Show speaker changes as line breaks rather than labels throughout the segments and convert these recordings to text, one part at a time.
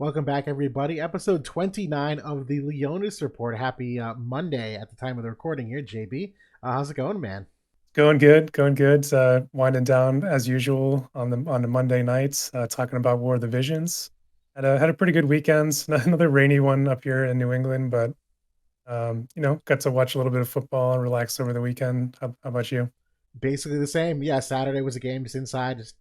Welcome back, everybody. Episode 29 of the Leonis Report. Happy Monday at the time of the recording here, JB. How's it going, man?
Going good, going good. Winding down as usual on the Monday nights, talking about War of the Visions. Had a pretty good weekend. Another rainy one up here in New England, but got to watch a little bit of football and relax over the weekend. How about you?
Basically the same. Yeah, Saturday was a game just inside, just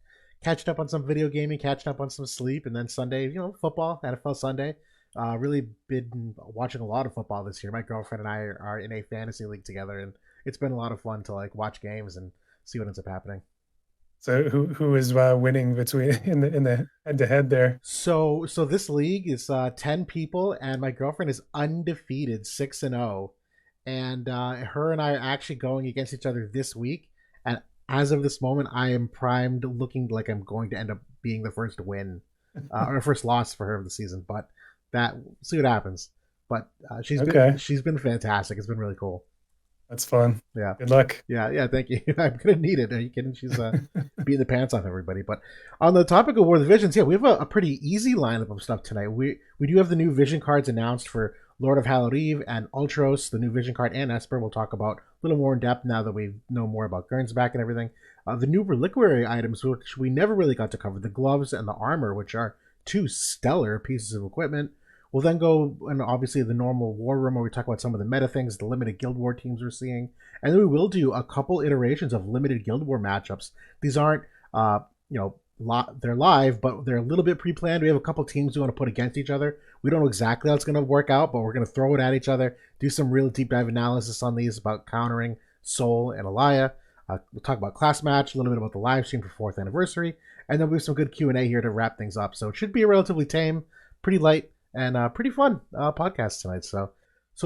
catching up on some video gaming, catching up on some sleep, and then Sunday, football, NFL Sunday. Really been watching a lot of football this year. My girlfriend and I are in a fantasy league together, and it's been a lot of fun to like watch games and see what ends up happening.
So who is winning between in the head to head there?
So this league is 10 people, and my girlfriend is undefeated, 6-0, and her and I are actually going against each other this week. And as of this moment, I am primed, looking like I'm going to end up being the first win or first loss for her of the season. But that see what happens. But
Okay,
she's been fantastic. It's been really cool.
that's fun.
Yeah.
Good luck.
Yeah. Thank you. I'm gonna need it. Are you kidding? She's beating the pants off everybody. But on the topic of War of the Visions, yeah, we have a pretty easy lineup of stuff tonight. We do have the new Vision cards announced for Lord of Hallowed Eve and Ultros, the new Vision card, and Esper. We'll talk about a little more in depth now that we know more about Gurn's back and everything. The new reliquary items, which we never really got to cover, the gloves and the armor, which are two stellar pieces of equipment. We'll then go and obviously the normal war room where we talk about some of the meta things, the limited Guild War teams we're seeing, and then we will do a couple iterations of limited Guild War matchups. These aren't, they're live, but they're a little bit pre-planned. We have a couple teams we want to put against each other. We don't know exactly how it's going to work out, but we're going to throw it at each other, do some real deep dive analysis on these about countering Soul and Elia. We'll talk about class match, a little bit about the live stream for 4th anniversary, and then we have some good Q&A here to wrap things up. So it should be a relatively tame, pretty light, and pretty fun podcast tonight. So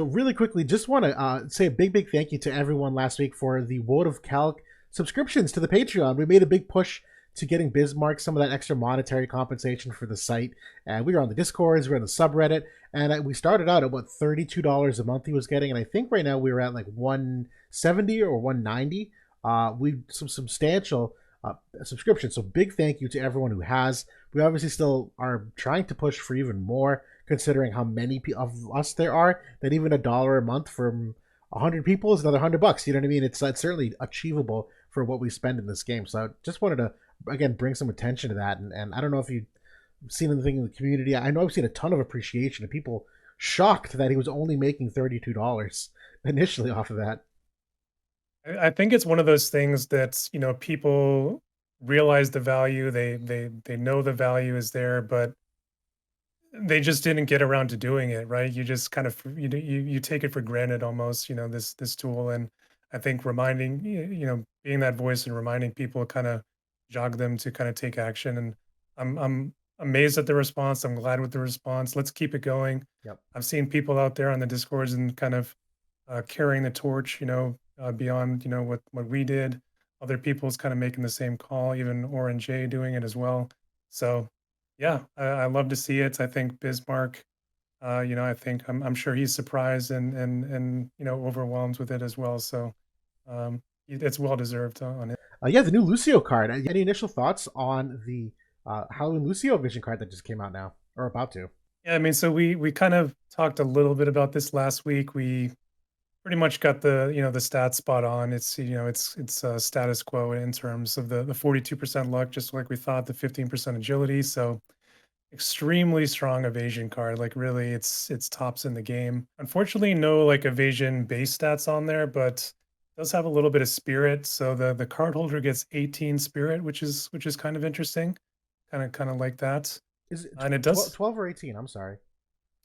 really quickly, just want to say a big thank you to everyone last week for the Vote of Calc subscriptions to the Patreon. We made a big push to getting Bismarck some of that extra monetary compensation for the site. And we were on the Discords, we were on the subreddit, and we started out at what $32 a month he was getting, and I think right now we were at like 170 or 190. We some substantial subscription. So big thank you to everyone who has. We obviously still are trying to push for even more, considering how many of us there are. That even $1 a month from 100 people is another $100. You know what I mean? It's certainly achievable for what we spend in this game. So I just wanted to again bring some attention to that. And I don't know if you've seen anything in the community. I know I've seen a ton of appreciation and people shocked that he was only making $32 initially off of that.
I think it's one of those things that, people realize the value, they know the value is there, but they just didn't get around to doing it, right? You just kind of you take it for granted almost, this tool. And I think reminding being that voice and reminding people kind of jog them to kind of take action. And I'm amazed at the response. I'm glad with the response. Let's keep it going.
Yep.
I've seen people out there on the discords and kind of carrying the torch, beyond what we did. Other people's kind of making the same call, even Orange J doing it as well. So yeah, I love to see it. I think Bismarck, I think I'm sure he's surprised and overwhelmed with it as well. So it's well deserved on it.
Yeah, the new Lucio card. Any initial thoughts on the Halloween Lucio Vision card that just came out now, or about to?
Yeah, I mean, so we kind of talked a little bit about this last week. We pretty much got the stats spot on. It's status quo in terms of the 42% luck, just like we thought, the 15% agility. So extremely strong evasion card. Like really, it's tops in the game. Unfortunately, no like evasion base stats on there, but does have a little bit of spirit. So the card holder gets 18 spirit, which is kind of interesting. Kind of like that.
Is it
And it does
12 or 18? I'm sorry.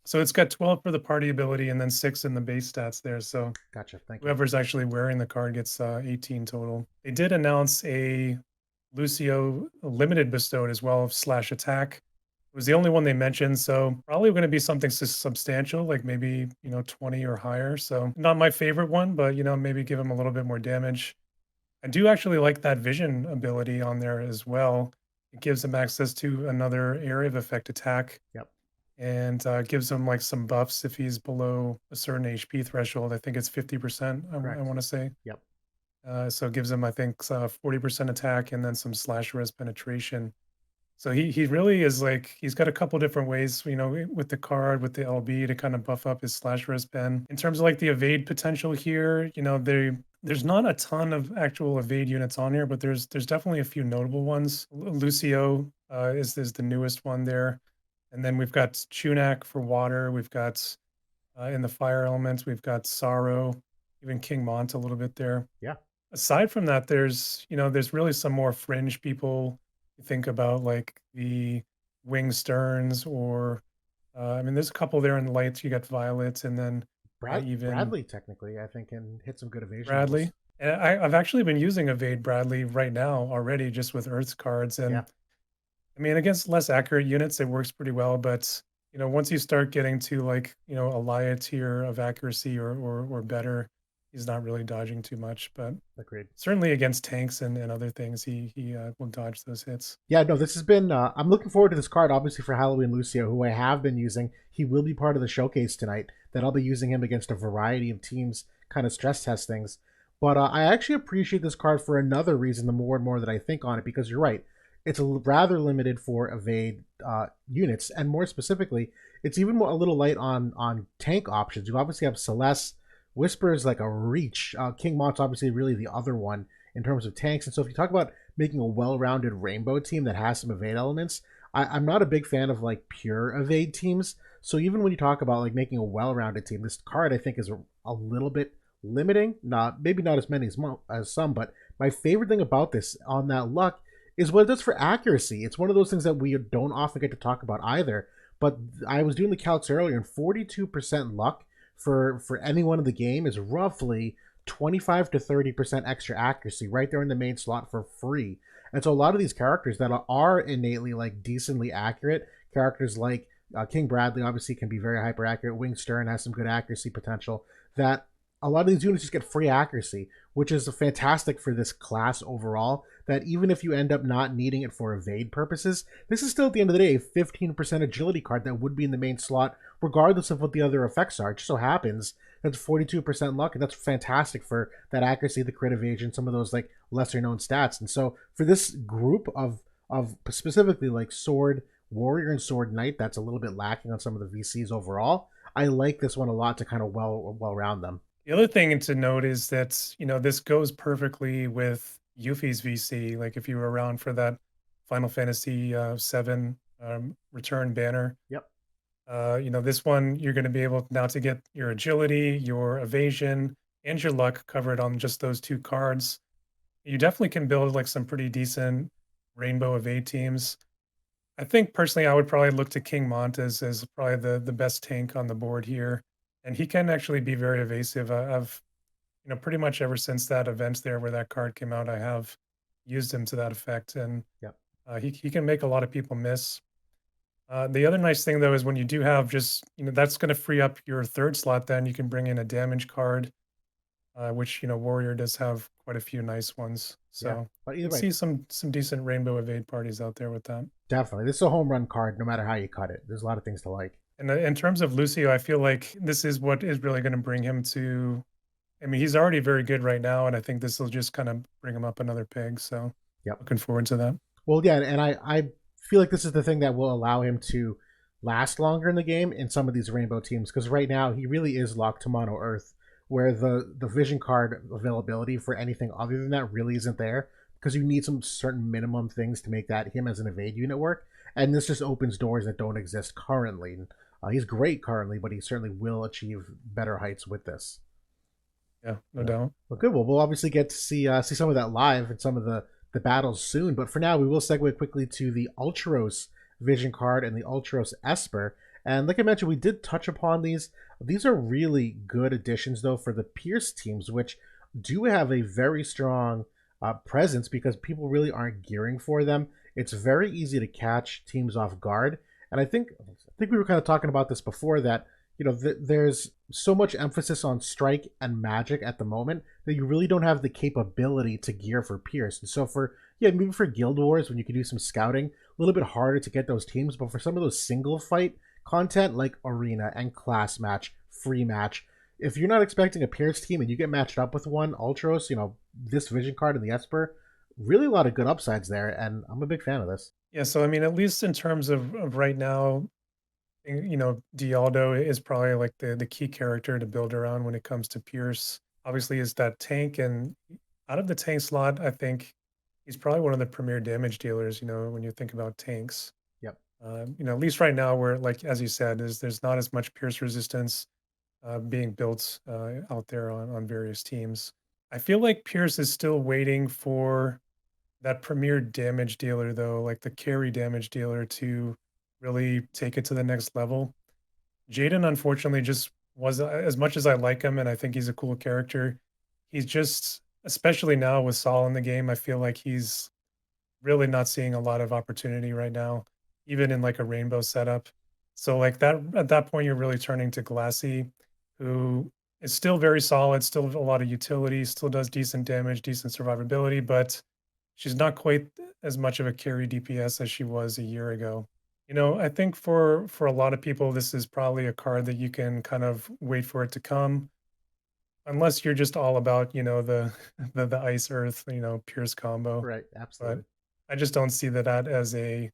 so it's got 12 for the party ability and then 6 in the base stats there. So
Gotcha. Thank you.
whoever's actually wearing the card gets 18 total. They did announce a Lucio limited bestowed as well slash attack. It was the only one they mentioned, so probably going to be something substantial, like maybe 20 or higher. So not my favorite one, but maybe give him a little bit more damage. I do actually like that vision ability on there as well. It gives him access to another area of effect attack
Yep.
and gives him like some buffs if he's below a certain HP threshold. I think it's 50%. I
Correct.
want to say.
Yep.
So it gives him, I think, 40% attack and then some slash res penetration. So he really is like he's got a couple different ways, with the card, with the LB to kind of buff up his slash wrist pen. In terms of like the evade potential here, there's not a ton of actual evade units on here, but there's definitely a few notable ones. Lucio is the newest one there. And then we've got Chunak for water. We've got in the fire elements, we've got Sorrow, even King Mont a little bit there.
Yeah.
Aside from that, there's really some more fringe people. You think about like the Wing Sterns, or I mean, there's a couple there in the lights. You got Violet, and then even
Bradley technically, I think, can hit some good evasion
Bradley.
rolls.
And I've actually been using Evade Bradley right now already, just with Earth's cards.
Yeah.
And I mean, against less accurate units, it works pretty well. But once you start getting to like a Laia tier of accuracy or better, he's not really dodging too much. But
Agreed.
certainly against tanks and other things, he will dodge those hits.
Yeah, no, this has been. I'm looking forward to this card, obviously, for Halloween Lucio, who I have been using. He will be part of the showcase tonight. That I'll be using him against a variety of teams, kind of stress test things. But I actually appreciate this card for another reason. The more and more that I think on it, because you're right, it's rather limited for evade units, and more specifically, it's even a little light on tank options. You obviously have Celeste, Whispers like a reach. King Mont's obviously really the other one in terms of tanks, and so if you talk about making a well-rounded rainbow team that has some evade elements, I'm not a big fan of like pure evade teams. So even when you talk about like making a well-rounded team, this card I think is a little bit limiting. Not maybe not as many as some, but my favorite thing about this on that luck is what it does for accuracy. It's one of those things that we don't often get to talk about either. But I was doing the calcs earlier, and 42% luck for anyone in the game is roughly 25 to 30% extra accuracy right there in the main slot for free. And so a lot of these characters that are innately like decently accurate, characters like King Bradley obviously can be very hyper accurate. Wing Stern has some good accuracy potential. That a lot of these units just get free accuracy, which is fantastic for this class overall. That even if you end up not needing it for evade purposes, this is still at the end of the day a 15% agility card that would be in the main slot, regardless of what the other effects are. It just so happens that's 42% luck, and that's fantastic for that accuracy, the crit evasion, some of those like lesser known stats. And so for this group of specifically like sword warrior and sword knight, that's a little bit lacking on some of the VCs overall. I like this one a lot to kind of well round them.
The other thing to note is that, this goes perfectly with Yuffie's VC. Like if you were around for that Final Fantasy VII return banner.
Yep.
This one, you're going to be able now to get your agility, your evasion, and your luck covered on just those two cards. You definitely can build like some pretty decent rainbow evade teams. I think personally, I would probably look to King Mont as probably the best tank on the board here. And he can actually be very evasive. I've, pretty much ever since that event there where that card came out, I have used him to that effect. And
Yep.
He can make a lot of people miss. The other nice thing though is when you do have just, that's going to free up your third slot, then you can bring in a damage card, which, Warrior does have quite a few nice ones. So
Yeah. But either
you
way,
see some decent rainbow evade parties out there with that.
definitely. This is a home run card no matter how you cut it. There's a lot of things to like.
And in terms of Lucio, I feel like this is what is really going to bring him to. I mean, he's already very good right now, and I think this will just kind of bring him up another peg. So,
Yep.
looking forward to that.
Well, yeah, and I feel like this is the thing that will allow him to last longer in the game in some of these rainbow teams, because right now he really is locked to mono earth, where the vision card availability for anything other than that really isn't there, because you need some certain minimum things to make that him as an evade unit work, and this just opens doors that don't exist currently. He's great currently, but he certainly will achieve better heights with this.
Yeah, no doubt.
Well, good. Well, we'll obviously get to see some of that live and some of the battles soon. But for now, we will segue quickly to the Ultros Vision card and the Ultros Esper. And like I mentioned, we did touch upon these. These are really good additions, though, for the Pierce teams, which do have a very strong presence because people really aren't gearing for them. It's very easy to catch teams off guard. And I think we were kind of talking about this before, that there's so much emphasis on strike and magic at the moment that you really don't have the capability to gear for Pierce. And so maybe for Guild Wars, when you can do some scouting, a little bit harder to get those teams. But for some of those single fight content like Arena and Class Match, Free Match, if you're not expecting a Pierce team and you get matched up with one, Ultros, this Vision card and the Esper, really a lot of good upsides there, and I'm a big fan of this.
Yeah, so I mean, at least in terms of right now, Dialdo is probably like the key character to build around when it comes to Pierce. Obviously, is that tank, and out of the tank slot, I think he's probably one of the premier damage dealers. When you think about tanks,
Yep.
at least right now, where like as you said, is there's not as much Pierce resistance being built out there on various teams. I feel like Pierce is still waiting for that premier damage dealer, though, like the carry damage dealer, to really take it to the next level. Jaden, unfortunately, just was as much as I like him and I think he's a cool character, he's just, especially now with Saul in the game, I feel like he's really not seeing a lot of opportunity right now, even in like a rainbow setup. So like that at that point, you're really turning to Glassy, who is still very solid, still a lot of utility, still does decent damage, decent survivability, but she's not quite as much of a carry DPS as she was a year ago. I think for a lot of people, this is probably a card that you can kind of wait for it to come, unless you're just all about, the the ice earth, Pierce combo.
Right.
But
Absolutely.
I just don't see that as a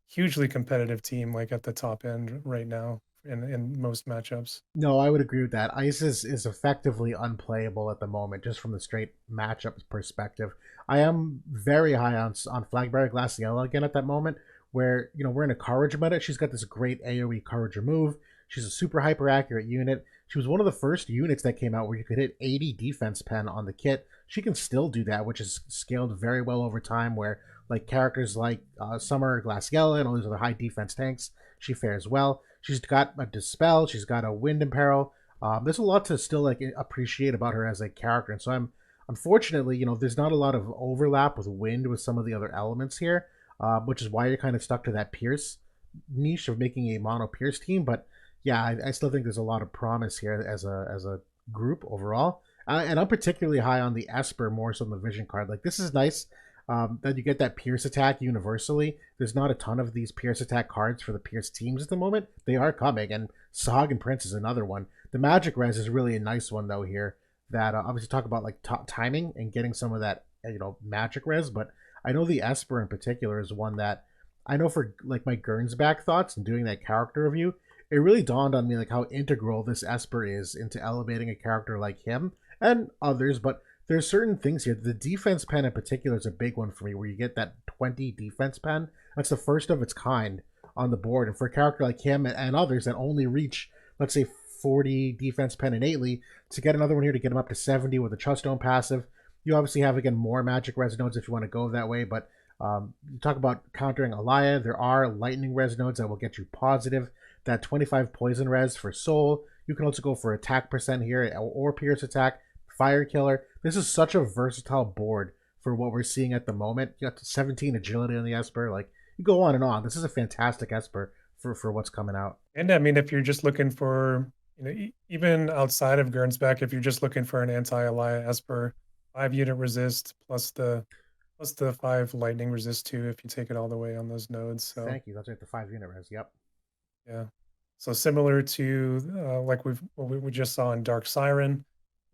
hugely competitive team like at the top end right now in most matchups.
No, I would agree with that. Ice is effectively unplayable at the moment, just from the straight matchup perspective. I am very high on Flagbearer Glaciella again at that moment, where we're in a courage meta. She's got this great AOE courage remove. She's a super hyper accurate unit. She was one of the first units that came out where you could hit 80 defense pen on the kit. She can still do that, which is scaled very well over time. Where like characters like Summer Glaciella and all these other high defense tanks, she fares well. She's got a dispel. She's got a wind imperil. There's a lot to still like appreciate about her as a character, and so I'm unfortunately, there's not a lot of overlap with wind with some of the other elements here, which is why you're kind of stuck to that Pierce niche of making a mono Pierce team. But yeah, I still think there's a lot of promise here as a group overall. And I'm particularly high on the Esper more so than the Vision card. Like this is nice that you get that Pierce attack universally. There's not a ton of these Pierce attack cards for the Pierce teams at the moment. They are coming, and Sog and Prince is another one. The Magic Res is really a nice one though here. That obviously talk about like timing and getting some of that Magic Res, but I know the Esper in particular is one that I know for like my Gernsback thoughts and doing that character review. It really dawned on me like how integral this Esper is into elevating a character like him and others, but there's certain things here. The defense pen in particular is a big one for me, where you get that 20 defense pen. That's the first of its kind on the board. And for a character like him and others that only reach, let's say, 40 defense pen innately, to get another one here to get him up to 70 with a Truststone passive, you obviously have, again, more magic res nodes if you want to go that way. But you talk about countering Alaya, there are lightning res nodes that will get you positive. That 25 poison res for soul. You can also go for attack percent here or pierce attack. Fire Killer. This is such a versatile board for what we're seeing at the moment. You got 17 agility on the Esper. Like you go on and on. This is a fantastic Esper for what's coming out.
And I mean, if you're just looking for, even outside of Gernsback, if you're just looking for an anti-Elia Esper, 5 unit resist plus the 5 lightning resist too, if you take it all the way on those nodes. So
Thank you. That's right. The 5 unit res. Yep.
yeah. So similar to like we just saw in Dark Siren,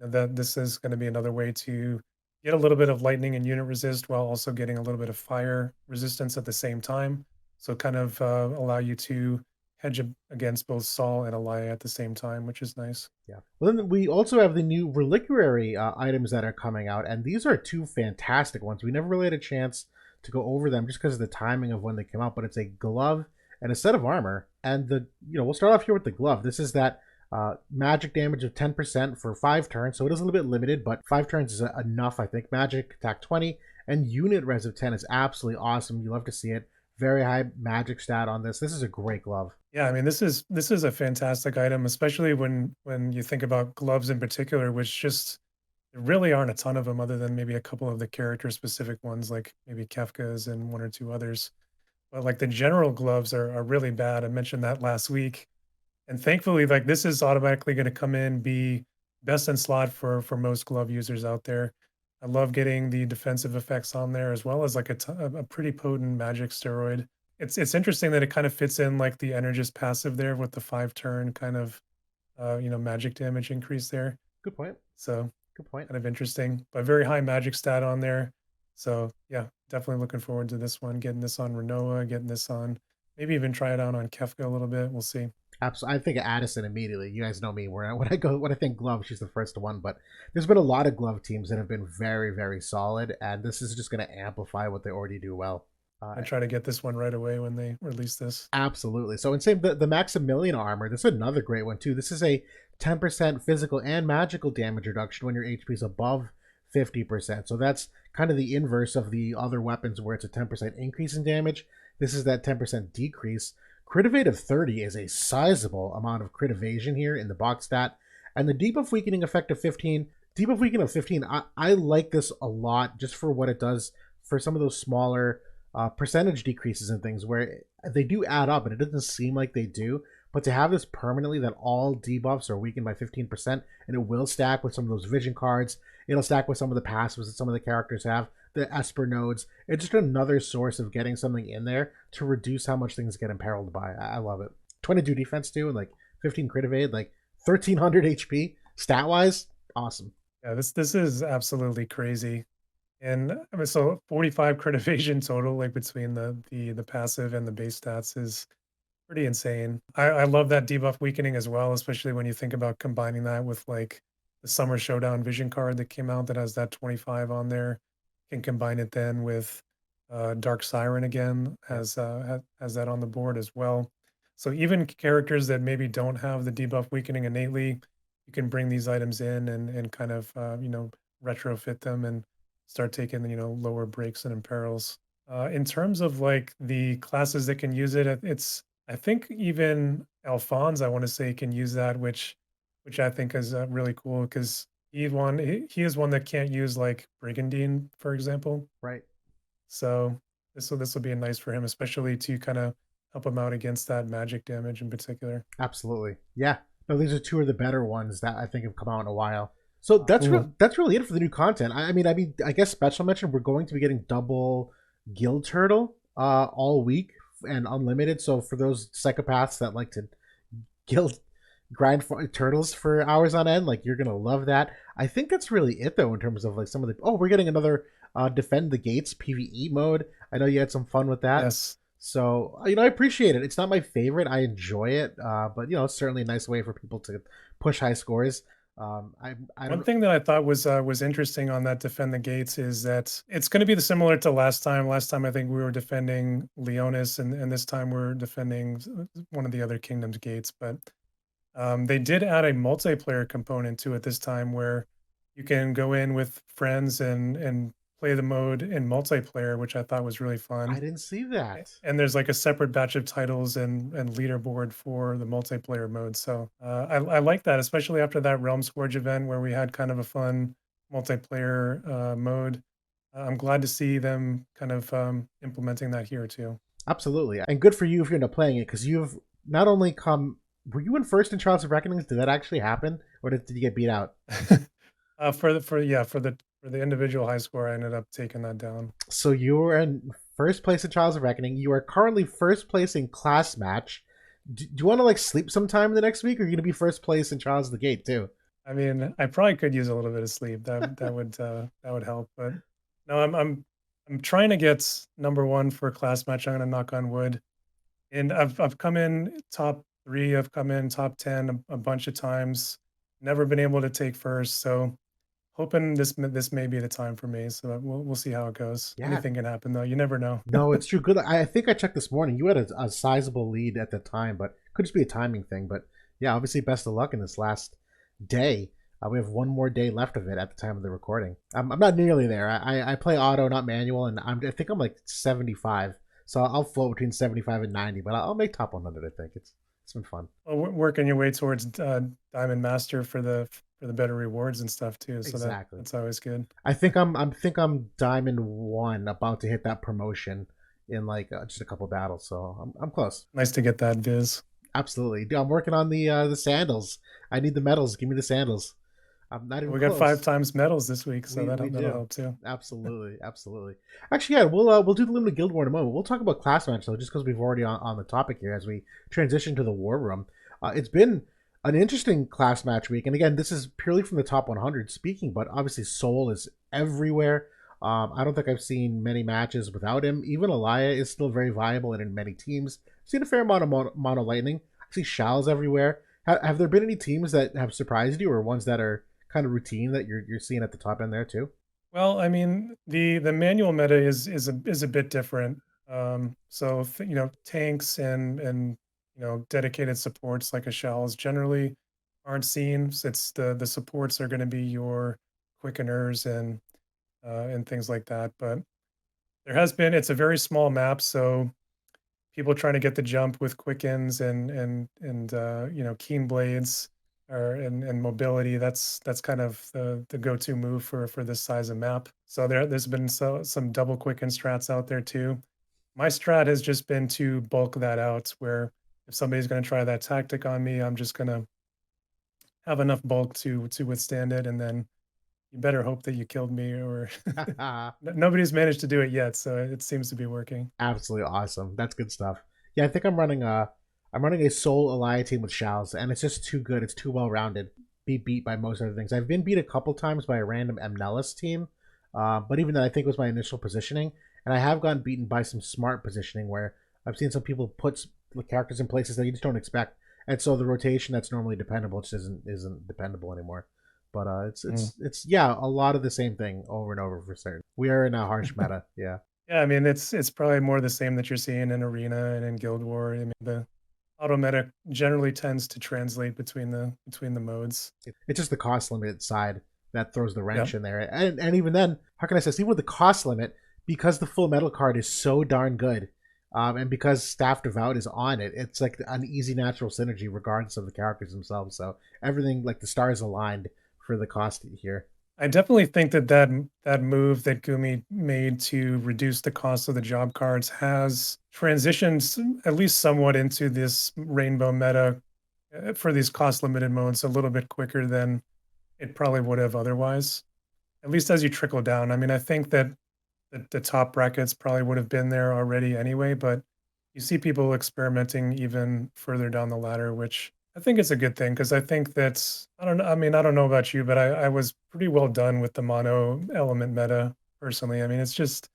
that this is going to be another way to get a little bit of lightning and unit resist while also getting a little bit of fire resistance at the same time. So kind of allow you to hedge against both Saul and Elia at the same time, which is nice.
Yeah. Well, then we also have the new reliquary items that are coming out, and these are two fantastic ones. We never really had a chance to go over them just because of the timing of when they came out, but it's a glove and a set of armor. And we'll start off here with the glove. This is that magic damage of 10% for 5 turns, so it is a little bit limited, but 5 turns is enough, I think. Magic, attack 20, and unit res of 10 is absolutely awesome. You love to see it. Very high magic stat on this. This is a great glove.
Yeah, I mean, this is a fantastic item, especially when you think about gloves in particular, which just there really aren't a ton of them other than maybe a couple of the character specific ones, like maybe Kefka's and 1 or 2 others. But like the general gloves are really bad. I mentioned that last week. And thankfully, like this is automatically going to come in, be best in slot for most glove users out there. I love getting the defensive effects on there as well as like a pretty potent magic steroid. It's interesting that it kind of fits in like the Energist passive there with the 5 turn kind of magic damage increase there.
Good point.
So
Good point.
kind of interesting, but very high magic stat on there. So yeah, definitely looking forward to this one, getting this on Renoa, getting this on, maybe even try it out on Kefka a little bit. We'll see.
Absolutely, I think of Addison immediately. You guys know me. When I think glove, she's the first one. But there's been a lot of glove teams that have been very, very solid, and this is just going to amplify what they already do well.
I try to get this one right away when they release this.
Absolutely. So, and same the Maximilian armor. This is another great one too. This is a 10% physical and magical damage reduction when your HP is above 50%. So that's kind of the inverse of the other weapons where it's a 10% increase in damage. This is that 10% decrease. Crit evade of 30 is a sizable amount of crit evasion here in the box stat. And the debuff weakening effect of 15, debuff weakening of 15, I like this a lot just for what it does for some of those smaller percentage decreases and things where they do add up and it doesn't seem like they do. But to have this permanently that all debuffs are weakened by 15% and it will stack with some of those vision cards, it'll stack with some of the passives that some of the characters have, the Esper nodes. It's just another source of getting something in there to reduce how much things get imperiled by. I love it. 22 defense too, and like 15 crit evade, like 1300 HP stat wise, awesome.
Yeah, this is absolutely crazy. And I mean, so 45 crit evasion total, like between the passive and the base stats, is pretty insane. I love that debuff weakening as well, especially when you think about combining that with like the Summer Showdown vision card that came out that has that 25 on there. Can combine it then with Dark Siren again as that on the board as well. So even characters that maybe don't have the debuff weakening innately, you can bring these items in and kind of retrofit them and start taking lower breaks and imperils. In terms of like the classes that can use it, it's I think even Alphonse, I want to say, can use that, which I think is really cool because he is one that can't use like Brigandine, for example.
Right.
So this will be nice for him, especially to kind of help him out against that magic damage in particular.
Absolutely. Yeah. No, these are two of the better ones that I think have come out in a while. So
Cool.
that's really it for the new content. I guess special mention we're going to be getting double Guild Turtle all week and unlimited. So for those psychopaths that like to guild grind for turtles for hours on end, like you're gonna love that. I think that's really it though in terms of like some of the we're getting another defend the gates PvE mode. I know you had some fun with that.
Yes.
So I appreciate it. It's not my favorite. I enjoy it, but it's certainly a nice way for people to push high scores. I
One
don't.
thing that I thought was interesting on that defend the gates is that it's going to be the similar to last time. Last time I think we were defending Leonis, and this time we're defending one of the other kingdom's gates. But they did add a multiplayer component to it this time, where you can go in with friends and play the mode in multiplayer, which I thought was really
I
fun.
didn't see that.
And there's like a separate batch of titles and leaderboard for the multiplayer mode. So I like that, especially after that Realm Scourge event where we had kind of a fun multiplayer mode. I'm glad to see them kind of implementing that here too.
Absolutely, and good for you if you end up playing it because you've not only come. Were you in first in Trials of Reckonings? Did that actually happen, or did you get beat out?
For the individual high score, I ended up taking that down.
So you were in first place in Trials of Reckoning. You are currently first place in Class Match. Do you want to like sleep sometime in the next week, or are you going to be first place in Trials of the Gate too?
I mean, I probably could use a little bit of sleep. That would help. But no, I'm trying to get number one for class match. I'm gonna knock on wood. And I've come in top 3. I've come in top 10 a bunch of times. Never been able to take first. So hoping this may be the time for me. So we'll see how it goes.
Yeah.
Anything can happen though. You never know.
No, it's true. Good. I think I checked this morning. You had a sizable lead at the time, but could just be a timing thing. But yeah, obviously, best of luck in this last day. We have one more day left of it at the time of the recording. I'm not nearly there. I play auto, not manual, and I think I'm like 75. So I'll float between 75 and 90, but I'll make top 100. I think it's been fun.
Well, working your way towards Diamond Master for the better rewards and stuff too. So
Exactly.
that's always good.
I think I'm Diamond 1, about to hit that promotion in like just a couple battles. So I'm close.
Nice to get that viz.
Absolutely. I'm working on the sandals. I need the medals. Give me the sandals. I'm not even
We
close.
got 5 times medals this week, so that'll
do.
help too.
Absolutely, absolutely. Actually, yeah, we'll do the limited guild war in a moment. We'll talk about class match though, just because we've already on the topic here as we transition to the war room. It's been an interesting class match week, and again, this is purely from the top 100 speaking, but obviously Soul is everywhere. I don't think I've seen many matches without him. Even Elia is still very viable and in many teams. I've seen a fair amount of mono lightning. I see Shals everywhere. Have there been any teams that have surprised you, or ones that are kind of routine that you're seeing at the top end there too?
Well, I mean, the manual meta is a bit different. So tanks and dedicated supports like a shells generally aren't seen. It's the supports are going to be your quickeners and things like that. But it's a very small map, so people trying to get the jump with quickens and keen blades and mobility. That's kind of the go-to move for this size of map. So there's been some double quicken strats out there too. My strat has just been to bulk that out, where if somebody's going to try that tactic on me, I'm just going to have enough bulk to withstand it, and then you better hope that you killed me, or nobody's managed to do it yet, so it seems to be working.
Absolutely awesome. That's good stuff. Yeah, I think I'm running a sole Elia team with Shals, and it's just too good. It's too well rounded. Be beat by most other things. I've been beat a couple times by a random Mnelis team, but even that I think was my initial positioning, and I have gotten beaten by some smart positioning where I've seen some people put characters in places that you just don't expect, and so the rotation that's normally dependable just isn't dependable anymore. But it's yeah, a lot of the same thing over and over for certain. We are in a harsh meta. Yeah.
Yeah, I mean, it's probably more the same that you're seeing in Arena and in Guild War. I mean, the auto meta generally tends to translate between the modes.
It's just the cost limit side that throws the
Yeah.
wrench in there. And even then, how can I say, even with the cost limit, because the full metal card is so darn good, and because Staff Devout is on it, it's like an easy natural synergy regardless of the characters themselves. So everything, like the stars aligned for the cost here.
I definitely think that move that Gumi made to reduce the cost of the job cards has transitioned at least somewhat into this rainbow meta for these cost limited modes a little bit quicker than it probably would have otherwise. At least as you trickle down. I mean, I think that the top brackets probably would have been there already anyway, but you see people experimenting even further down the ladder, which I think is a good thing, because I think that's, I don't know. I mean, I don't know about you, but I was pretty well done with the mono element meta personally. I mean, it's just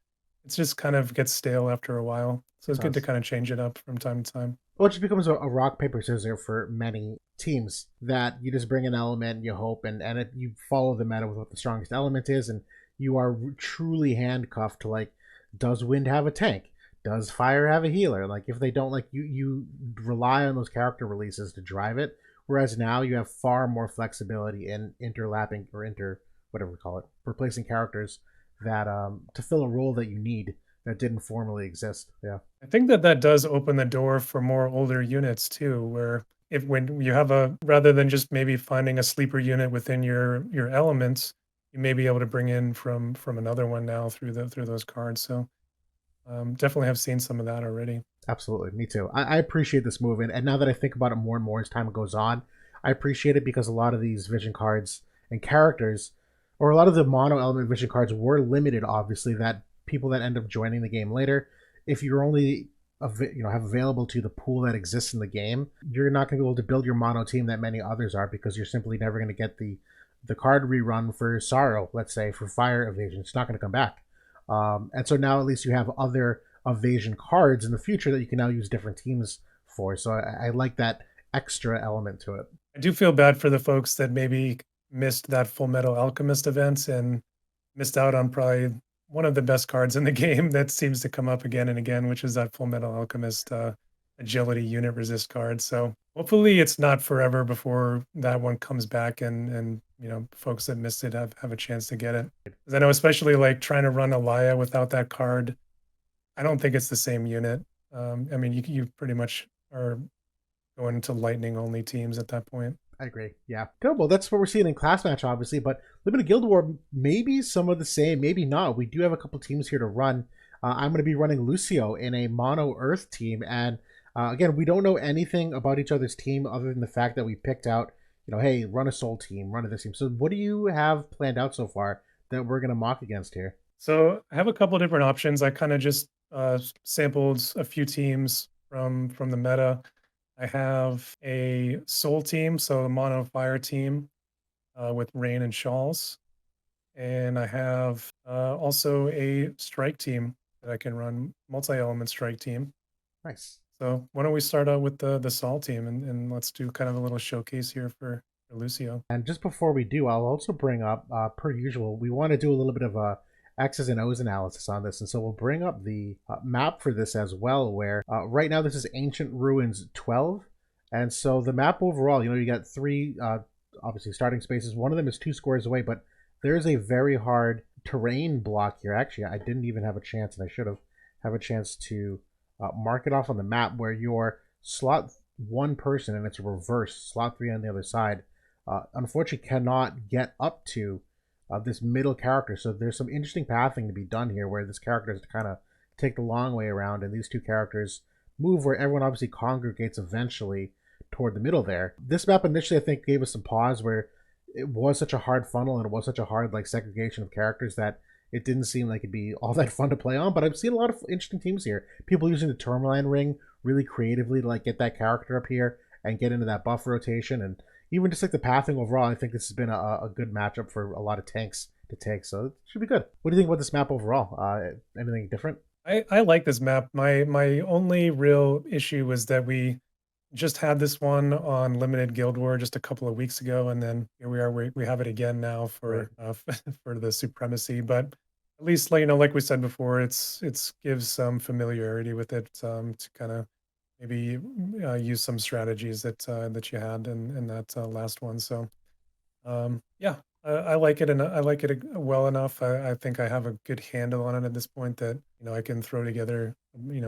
kind of gets stale after a while. So
It
it's good to
does.
kind of change it up from time to time.
Well, it just becomes a rock paper scissors for many teams that you just bring an element and you hope and you follow the meta with what the strongest element is, and you are truly handcuffed to like, does wind have a tank? Does fire have a healer? Like if they don't, like you rely on those character releases to drive it. Whereas now you have far more flexibility in interlapping or inter whatever we call it, replacing characters that to fill a role that you need that didn't formerly exist. Yeah.
I think that does open the door for more older units too, where if when you have a rather than just maybe finding a sleeper unit within your elements, you may be able to bring in from another one now through those cards. So definitely have seen some of that already.
Absolutely, me too. I appreciate this move, and now that I think about it more and more as time goes on, I appreciate it because a lot of these vision cards and characters, or a lot of the mono element vision cards, were limited. Obviously, that people that end up joining the game later, if you're only have available to the pool that exists in the game, you're not going to be able to build your mono team that many others are because you're simply never going to get the card rerun for Sorrow. Let's say for Fire Evasion, it's not going to come back. And so now at least you have other evasion cards in the future that you can now use different teams for. So I like that extra element to it.
I do feel bad for the folks that maybe missed that Full Metal Alchemist event and missed out on probably one of the best cards in the game that seems to come up again and again, which is that Full Metal Alchemist agility unit resist card. So hopefully it's not forever before that one comes back and folks that missed it have a chance to get it. Because I know especially like trying to run Elia without that card, I don't think it's the same unit. I mean, you pretty much are going into lightning only teams at that point.
I agree. Yeah. Good. Well, that's what we're seeing in class match, obviously. But Limited Guild War, maybe some of the same, maybe not. We do have a couple teams here to run. I'm going to be running Lucio in a mono Earth team, and again, we don't know anything about each other's team other than the fact that we picked out, hey, run a Soul team, run a this team. So, what do you have planned out so far that we're going to mock against here?
So I have a couple different options. I kind of just sampled a few teams from the meta. I have a Soul team, so a mono fire team with Rain and Shawls. and I have also a strike team that I can run, multi-element strike team.
Nice.
So why don't we start out with the Sol team, and let's do kind of a little showcase here for Lucio.
And just before we do, I'll also bring up, per usual, we want to do a little bit of a X's and O's analysis on this. And so we'll bring up the map for this as well, where right now this is Ancient Ruins 12. And so the map overall, you got three, obviously, starting spaces. One of them is 2 squares away, but there's a very hard terrain block here. Actually, I didn't even have a chance, and I should have a chance to mark it off on the map, where your slot 1 person, and it's reverse, slot 3 on the other side, unfortunately cannot get up to this middle character. So there's some interesting pathing to be done here, where this character has to kind of take the long way around, and these 2 characters move where everyone obviously congregates eventually toward the middle there. This map initially, I think, gave us some pause, where it was such a hard funnel and it was such a hard segregation of characters that it didn't seem like it'd be all that fun to play on. But I've seen a lot of interesting teams here. People using the Tourmaline ring really creatively to get that character up here and get into that buff rotation, and even just the pathing overall. I think this has been a good matchup for a lot of tanks to take, so it should be good. What do you think about this map overall? Anything different?
I like this map. My only real issue was that we just had this one on Limited Guild War just a couple of weeks ago, and then here we are. We have it again now
Right.
for for the Supremacy. But at least, like we said before, it's gives some familiarity with it, to kind of maybe use some strategies that you had in that last one. So yeah, I like it, and I like it well enough. I think I have a good handle on it at this point that I can throw together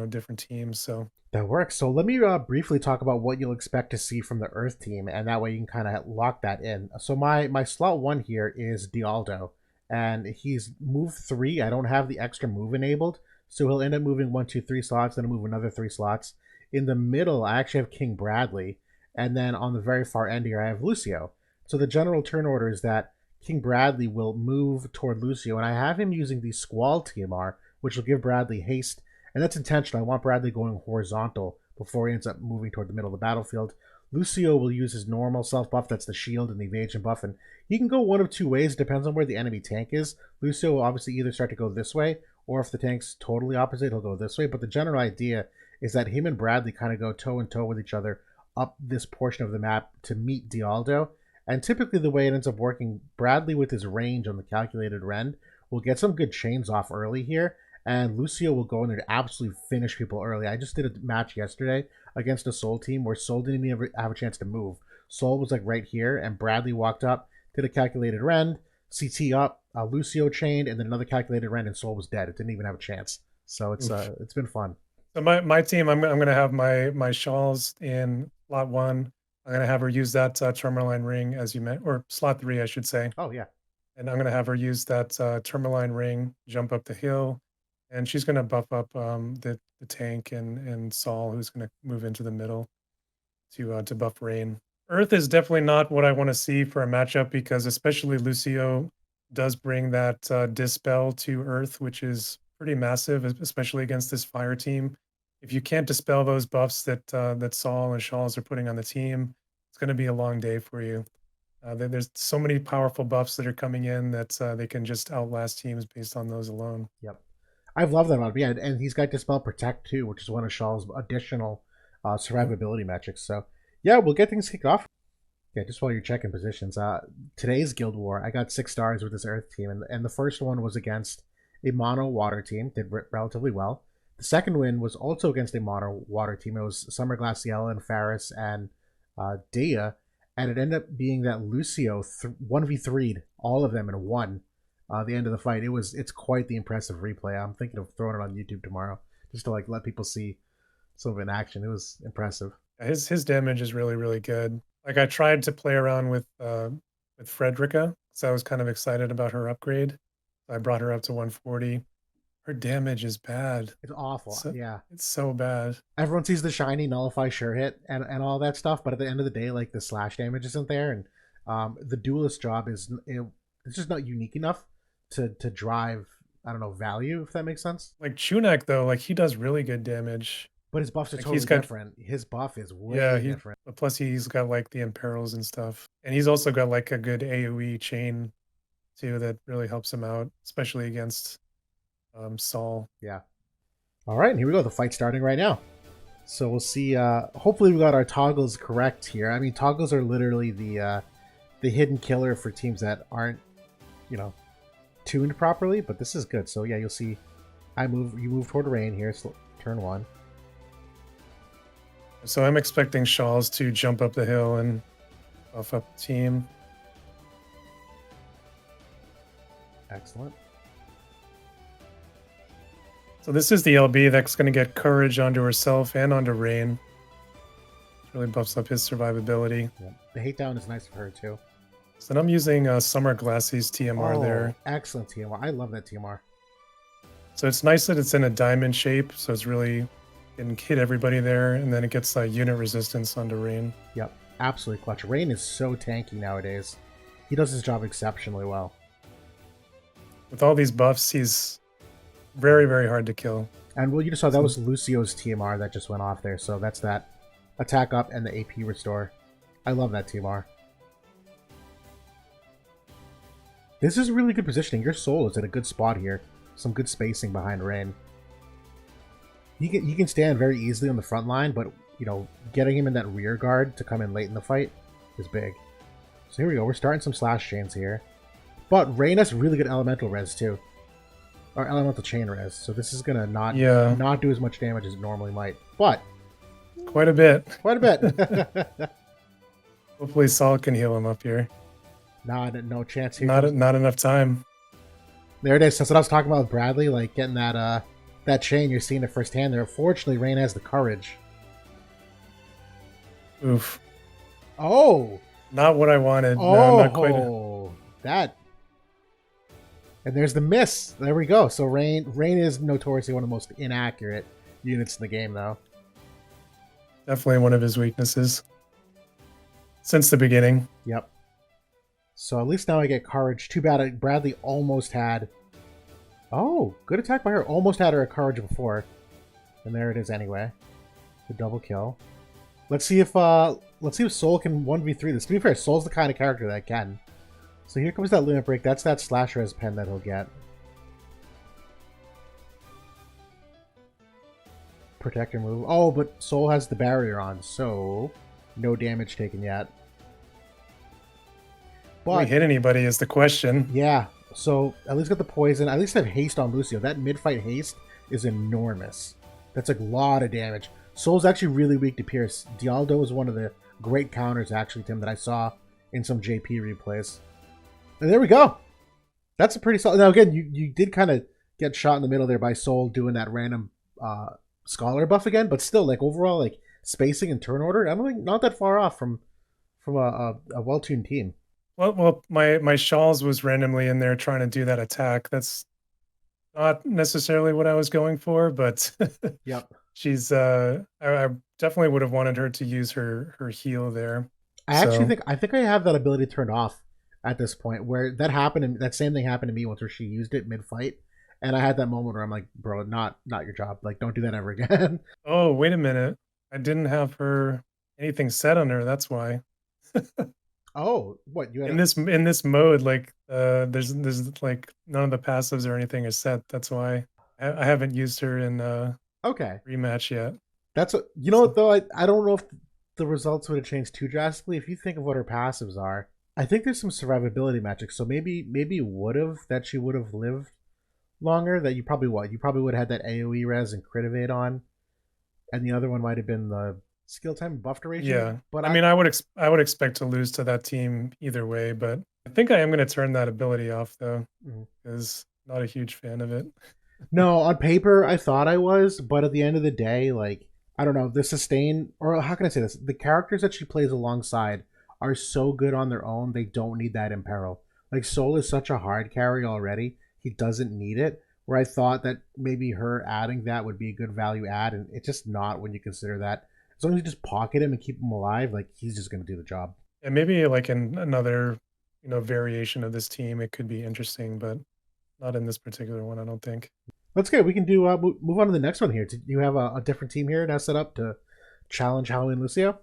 different teams. So
That works. So let me briefly talk about what you'll expect to see from the Earth team, and that way you can kind of lock that in. So my slot 1 here is Dialdo, and he's move 3. I don't have the extra move enabled, so he'll end up moving 1, 2, 3 slots, then move another 3 slots. In the middle, I actually have King Bradley, and then on the very far end here, I have Lucio. So the general turn order is that King Bradley will move toward Lucio, and I have him using the Squall TMR, which will give Bradley haste, and that's intentional. I want Bradley going horizontal before he ends up moving toward the middle of the battlefield. Lucio will use his normal self buff, that's the shield and the evasion buff, and he can go one of 2 ways. It depends on where the enemy tank is. Lucio will obviously either start to go this way, or if the tank's totally opposite, he'll go this way. But the general idea is that him and Bradley kind of go toe in toe with each other up this portion of the map to meet Dialdo. And typically the way it ends up working, Bradley with his range on the calculated rend will get some good chains off early here, and Lucio will go in there to absolutely finish people early. I just did a match yesterday against a Soul team where Soul didn't even have a chance to move. Soul was right here, and Bradley walked up, did a calculated rend, CT up, Lucio chained, and then another calculated rend, and Soul was dead. It didn't even have a chance. So it's been fun.
So my team, I'm gonna have my Shawls in slot 1. I'm gonna have her use that Tourmaline ring, as you meant, or slot 3, I should say.
Oh, yeah.
And I'm gonna have her use that Tourmaline ring, jump up the hill, and she's gonna buff up the tank and Saul, who's gonna move into the middle to buff Rain. Earth is definitely not what I want to see for a matchup, because especially Lucio does bring that dispel to Earth, which is pretty massive, especially against this fire team. If you can't dispel those buffs that Saul and Shawls are putting on the team, it's going to be a long day for you. There's so many powerful buffs that are coming in that they can just outlast teams based on those alone.
Yep. I've loved that one. Yeah, and he's got Dispel Protect too, which is one of Shaw's additional survivability metrics. So yeah, we'll get things kicked off. Yeah, just while you're checking positions, today's Guild War, I got 6 stars with this Earth team, and the first one was against a mono water team, did relatively well. The second win was also against a mono water team. It was Summer Glaciella and Faris and Dea, and it ended up being that Lucio 1v3'd all of them in one. The end of the fight. It's quite the impressive replay. I'm thinking of throwing it on YouTube tomorrow just to let people see some of it in action. It was impressive.
His damage is really, really good. I tried to play around with Frederica, so I was kind of excited about her upgrade. I brought her up to 140. Her damage is bad.
It's awful. Yeah,
it's so bad.
Everyone sees the shiny nullify sure hit and all that stuff, but at the end of the day, the slash damage isn't there, and the duelist job it's just not unique enough to drive, I don't know, value, if that makes sense.
Chunak though, he does really good damage.
But his buffs are totally different. His buff is way different.
Plus he's got the imperils and stuff. And he's also got a good AoE chain too that really helps him out, especially against Saul.
Yeah. All right, and here we go. The fight's starting right now. So we'll see. Hopefully, we got our toggles correct here. I mean, toggles are literally the hidden killer for teams that aren't, you know, tuned properly. But this is good. So yeah, you'll see. You move toward rain here. So turn 1.
So I'm expecting Shawls to jump up the hill and buff up the team.
Excellent.
So this is the LB that's going to get courage onto herself and onto Rain. It really buffs up his survivability.
Yeah. The hate down is nice for her too.
So then I'm using Summer Glassy's TMR there.
Excellent TMR. I love that TMR.
So it's nice that it's in a diamond shape, so it's really can hit everybody there, and then it gets unit resistance onto Rain.
Yep, absolutely clutch. Rain is so tanky nowadays. He does his job exceptionally well.
With all these buffs, he's very, very hard to kill.
And well, you just saw that was Lucio's TMR that just went off there, so that's that attack up and the AP restore. I love that TMR. This is really good positioning. Your soul is at a good spot here. Some good spacing behind Rain. He can stand very easily on the front line, but you know, getting him in that rear guard to come in late in the fight is big. So here we go. We're starting some slash chains here. But Rain has really good elemental res too. Or elemental chain res. So this is gonna not do as much damage as it normally might. But
quite a bit.
Quite a bit.
Hopefully Saul can heal him up here.
No chance here.
Not enough time.
There it is. That's what I was talking about with Bradley, like getting that that chain. You're seeing it firsthand there. Fortunately, Rain has the courage.
Oof.
Oh.
Not what I wanted.
Oh,
no, not quite.
That. And there's the miss. There we go. So Rain is notoriously one of the most inaccurate units in the game, though.
Definitely one of his weaknesses. Since the beginning.
Yep. So at least now I get courage. Too bad Bradley almost had... Oh, good attack by her. Almost had her a courage before. And there it is anyway. The double kill. Let's see if Soul can 1v3 this. To be fair, Soul's the kind of character that can. So here comes that limit break. That's that slash res pen that he'll get. Protector move. Oh, but Soul has the barrier on, so no damage taken yet.
But we hit anybody is the question.
Yeah. So at least got the poison. At least have haste on Lucio. That mid-fight haste is enormous. That's a lot of damage. Soul's actually really weak to Pierce. Dialdo was one of the great counters actually, Tim, that I saw in some JP replays. And there we go. That's a pretty solid. Now again, you did kind of get shot in the middle there by Soul doing that random scholar buff again, but still, like overall, like spacing and turn order, I'm like not that far off from a well-tuned team.
Well, my Shawls was randomly in there trying to do that attack. That's not necessarily what I was going for, but
yep.
She's I definitely would have wanted her to use her heal there.
I think I have that ability turned off at this point, where that happened, and that same thing happened to me once, where she used it mid-fight, and I had that moment where I'm like, bro, not your job. Like, don't do that ever again.
Oh, wait a minute. I didn't have her anything set on her, that's why.
Oh, what you had
in this mode, like there's like none of the passives or anything is set. That's why I haven't used her in rematch yet.
That's what you know. Though I don't know if the results would have changed too drastically. If you think of what her passives are, I think there's some survivability magic. So maybe she would have lived longer. That you probably would have had that AOE res and crit evade on, and the other one might have been the skill time buff duration.
Yeah, but I mean, I would expect to lose to that team either way. But I think I am going to turn that ability off though, because not a huge fan of it.
No, on paper I thought I was, but at the end of the day, like, I don't know, the sustain, or how can I say this? The characters that she plays alongside are so good on their own, they don't need that in peril. Like, Soul is such a hard carry already, he doesn't need it, where I thought that maybe her adding that would be a good value add, and it's just not when you consider that. As long as you just pocket him and keep him alive, like, he's just going to do the job.
And maybe like in another, variation of this team, it could be interesting, but not in this particular one, I don't think.
That's good. We can do move on to the next one here. Do you have a different team here now set up to challenge Halloween Lucio?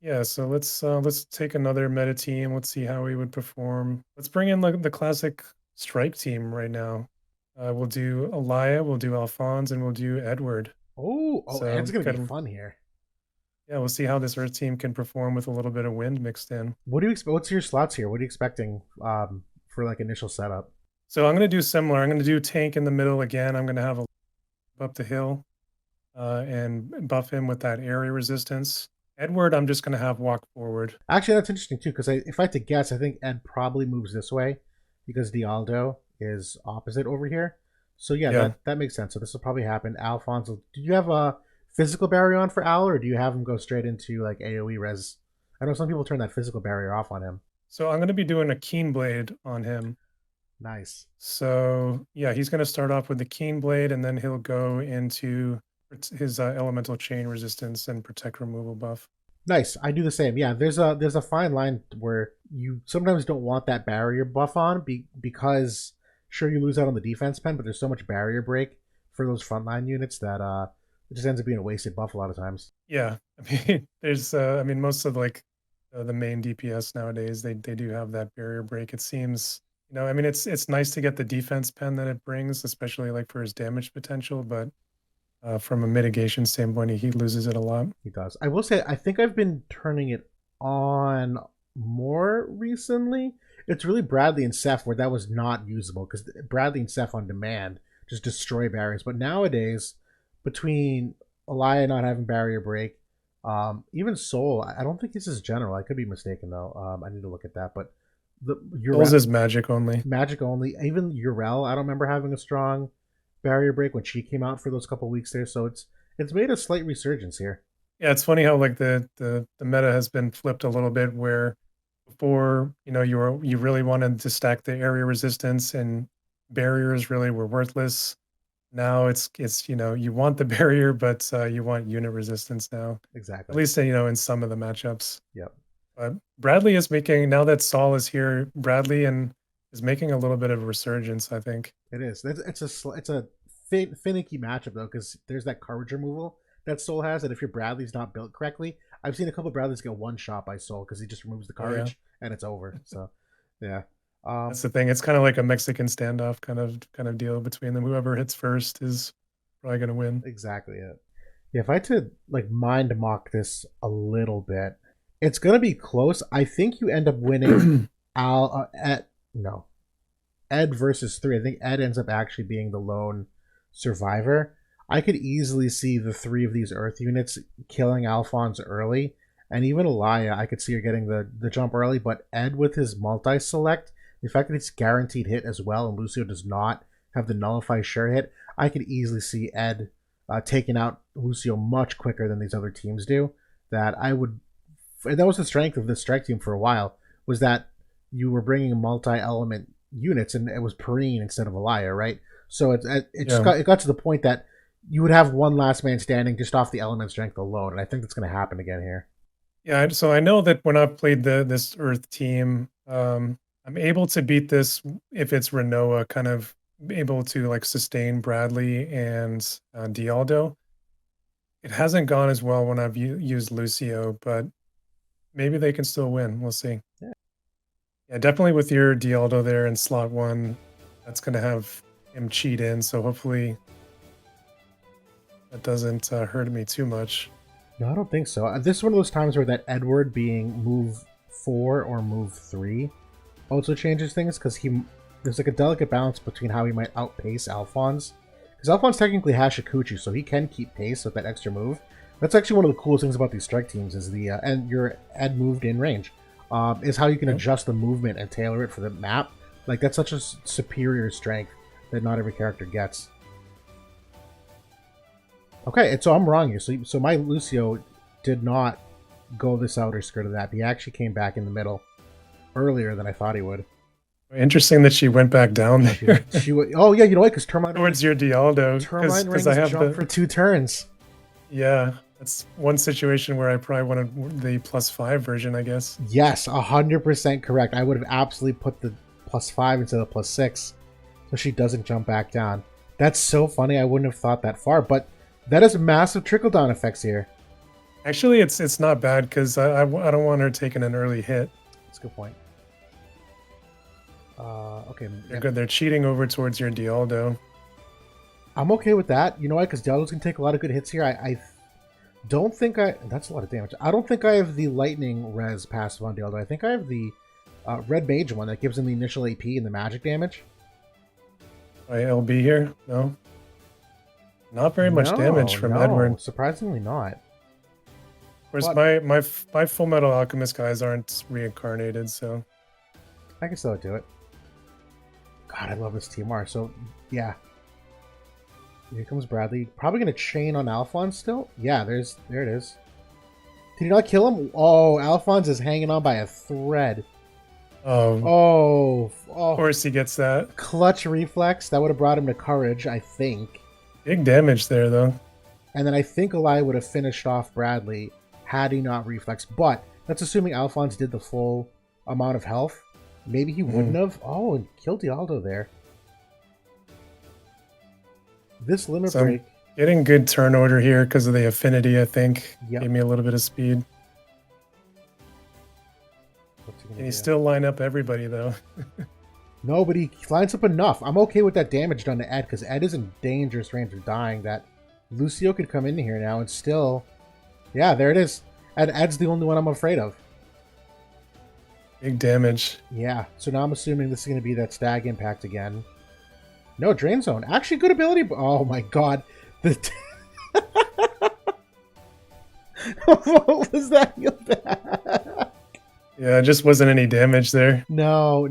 Yeah, so let's take another meta team. Let's see how we would perform. Let's bring in the classic strike team right now. We'll do Elia, we'll do Alphonse, and we'll do Edward.
Oh, Ed's
So
gonna be
got
fun here.
yeah, we'll see how this Earth team can perform with a little bit of wind mixed in.
What do you expect? What's your slots here? What are you expecting for like initial setup?
So I'm gonna do similar. I'm gonna do tank in the middle again. I'm gonna have a up the hill and buff him with that area resistance. Edward, I'm just gonna have walk forward.
Actually, that's interesting too, because if I had to guess, I think Ed probably moves this way because Dialdo is opposite over here. So yeah,
Yeah.
that makes sense. So this will probably happen. Alfonso, do you have a physical barrier on for Al, or do you have him go straight into like AoE res? I know some people turn that physical barrier off on him.
So I'm gonna be doing a keen blade on him.
Nice.
So yeah, he's gonna start off with the keen blade, and then he'll go into his elemental chain resistance and protect removal buff.
Nice. I do the same. Yeah, there's a fine line where you sometimes don't want that barrier buff on because sure you lose out on the defense pen, but there's so much barrier break for those frontline units that it just ends up being a wasted buff a lot of times.
Yeah, I mean, there's I mean, most of like the main DPS nowadays, they do have that barrier break. It seems, I mean, it's nice to get the defense pen that it brings, especially like for his damage potential, but from a mitigation standpoint, he loses it a lot.
He does. I will say, I think I've been turning it on more recently. It's really Bradley and Seth where that was not usable because Bradley and Seth on demand just destroy barriers. But nowadays, between Elia not having barrier break, even Soul, I don't think this is general. I could be mistaken though. I need to look at that. But
Souls is magic only.
Magic only. Even Urel, I don't remember having a strong barrier break when she came out for those couple weeks there. So it's made a slight resurgence here.
Yeah, it's funny how like the meta has been flipped a little bit where before, you really wanted to stack the area resistance and barriers really were worthless. Now it's you want the barrier, but you want unit resistance now. At
Exactly.
least in some of the matchups.
Yep.
But Bradley is making, now that Saul is here, Bradley is making a little bit of a resurgence, I think.
It is. It's a finicky matchup though, because there's that courage removal that Soul has, and if your Bradley's not built correctly, I've seen a couple of Bradleys get one shot by Soul because he just removes the courage and it's over. So, yeah.
That's the thing. It's kind of like a Mexican standoff kind of deal between them. Whoever hits first is probably gonna win.
Exactly it. Yeah, if I had to like mind mock this a little bit, it's gonna be close. I think you end up winning Ed versus 3. I think Ed ends up actually being the lone survivor. I could easily see the 3 of these Earth units killing Alphonse early, and even Elia, I could see her getting the jump early, but Ed with his multi-select, the fact that it's guaranteed hit as well, and Lucio does not have the nullify sure hit, I could easily see Ed taking out Lucio much quicker than these other teams do. That was the strength of this strike team for a while, was that you were bringing multi-element units, and it was Perrine instead of Elia, right? So it got to the point that you would have one last man standing just off the element strength alone, and I think that's going to happen again here.
Yeah, so I know that when I've played this Earth team, I'm able to beat this if it's Renoa, kind of able to like sustain Bradley and Dialdo. It hasn't gone as well when I've used Lucio, but maybe they can still win. We'll see. Yeah, definitely with your Dialdo there in slot 1, that's going to have him cheat in, so hopefully that doesn't hurt me too much.
No, I don't think so. This is one of those times where that Edward being move 4 or move 3 also changes things, because there's like a delicate balance between how he might outpace Alphonse. Because Alphonse technically has Shikuchu, so he can keep pace with that extra move. That's actually one of the coolest things about these strike teams, is and your Ed moved in range. Is how you can adjust the movement and tailor it for the map. Like, that's such a superior strength that not every character gets. Okay, and so I'm wrong here. So my Lucio did not go this outer skirt of that. He actually came back in the middle earlier than I thought he would.
Interesting that she went back down there.
Oh yeah, you know what? Because Termine
towards your Dialdo.
Termine rings I have jump for 2 turns.
Yeah, that's one situation where I probably wanted the +5 version, I guess.
Yes, 100% correct. I would have absolutely put the +5 instead of +6, so she doesn't jump back down. That's so funny. I wouldn't have thought that far, but that is massive trickle down effects here.
Actually, it's not bad because I don't want her taking an early hit.
That's a good point. Okay.
They're good. They're cheating over towards your Dialdo.
I'm okay with that. You know why? Because Dialdo's going to take a lot of good hits here. I don't think I... That's a lot of damage. I don't think I have the Lightning Res passive on Dialdo. I think I have the Red Mage one that gives him the initial AP and the magic damage.
LB here? No. Not very much damage from Edward.
Surprisingly not.
Of course, my Full Metal Alchemist guys aren't reincarnated, so...
I can still do it. God, I love this TMR. So, yeah. Here comes Bradley. Probably going to chain on Alphonse still. Yeah, there it is. Did he not kill him? Oh, Alphonse is hanging on by a thread. Oh.
Of course he gets that.
Clutch reflex. That would have brought him to courage, I think.
Big damage there, though.
And then I think Eli would have finished off Bradley had he not reflex. But that's assuming Alphonse did the full amount of health. Maybe he wouldn't have. Oh, and killed Dialdo there. This limit break.
Getting good turn order here because of the affinity, I think.
Yep.
Gave me a little bit of speed. Can he still line up everybody, though?
No, but he lines up enough. I'm okay with that damage done to Ed, because Ed is in dangerous range of dying. That Lucio could come in here now and still... Yeah, there it is. And Ed's the only one I'm afraid of.
Big damage.
Yeah, so now I'm assuming this is going to be that Stag Impact again. No, Drain Zone. Actually, good ability. Oh my god. What was that?
Yeah, it just wasn't any damage there.
No.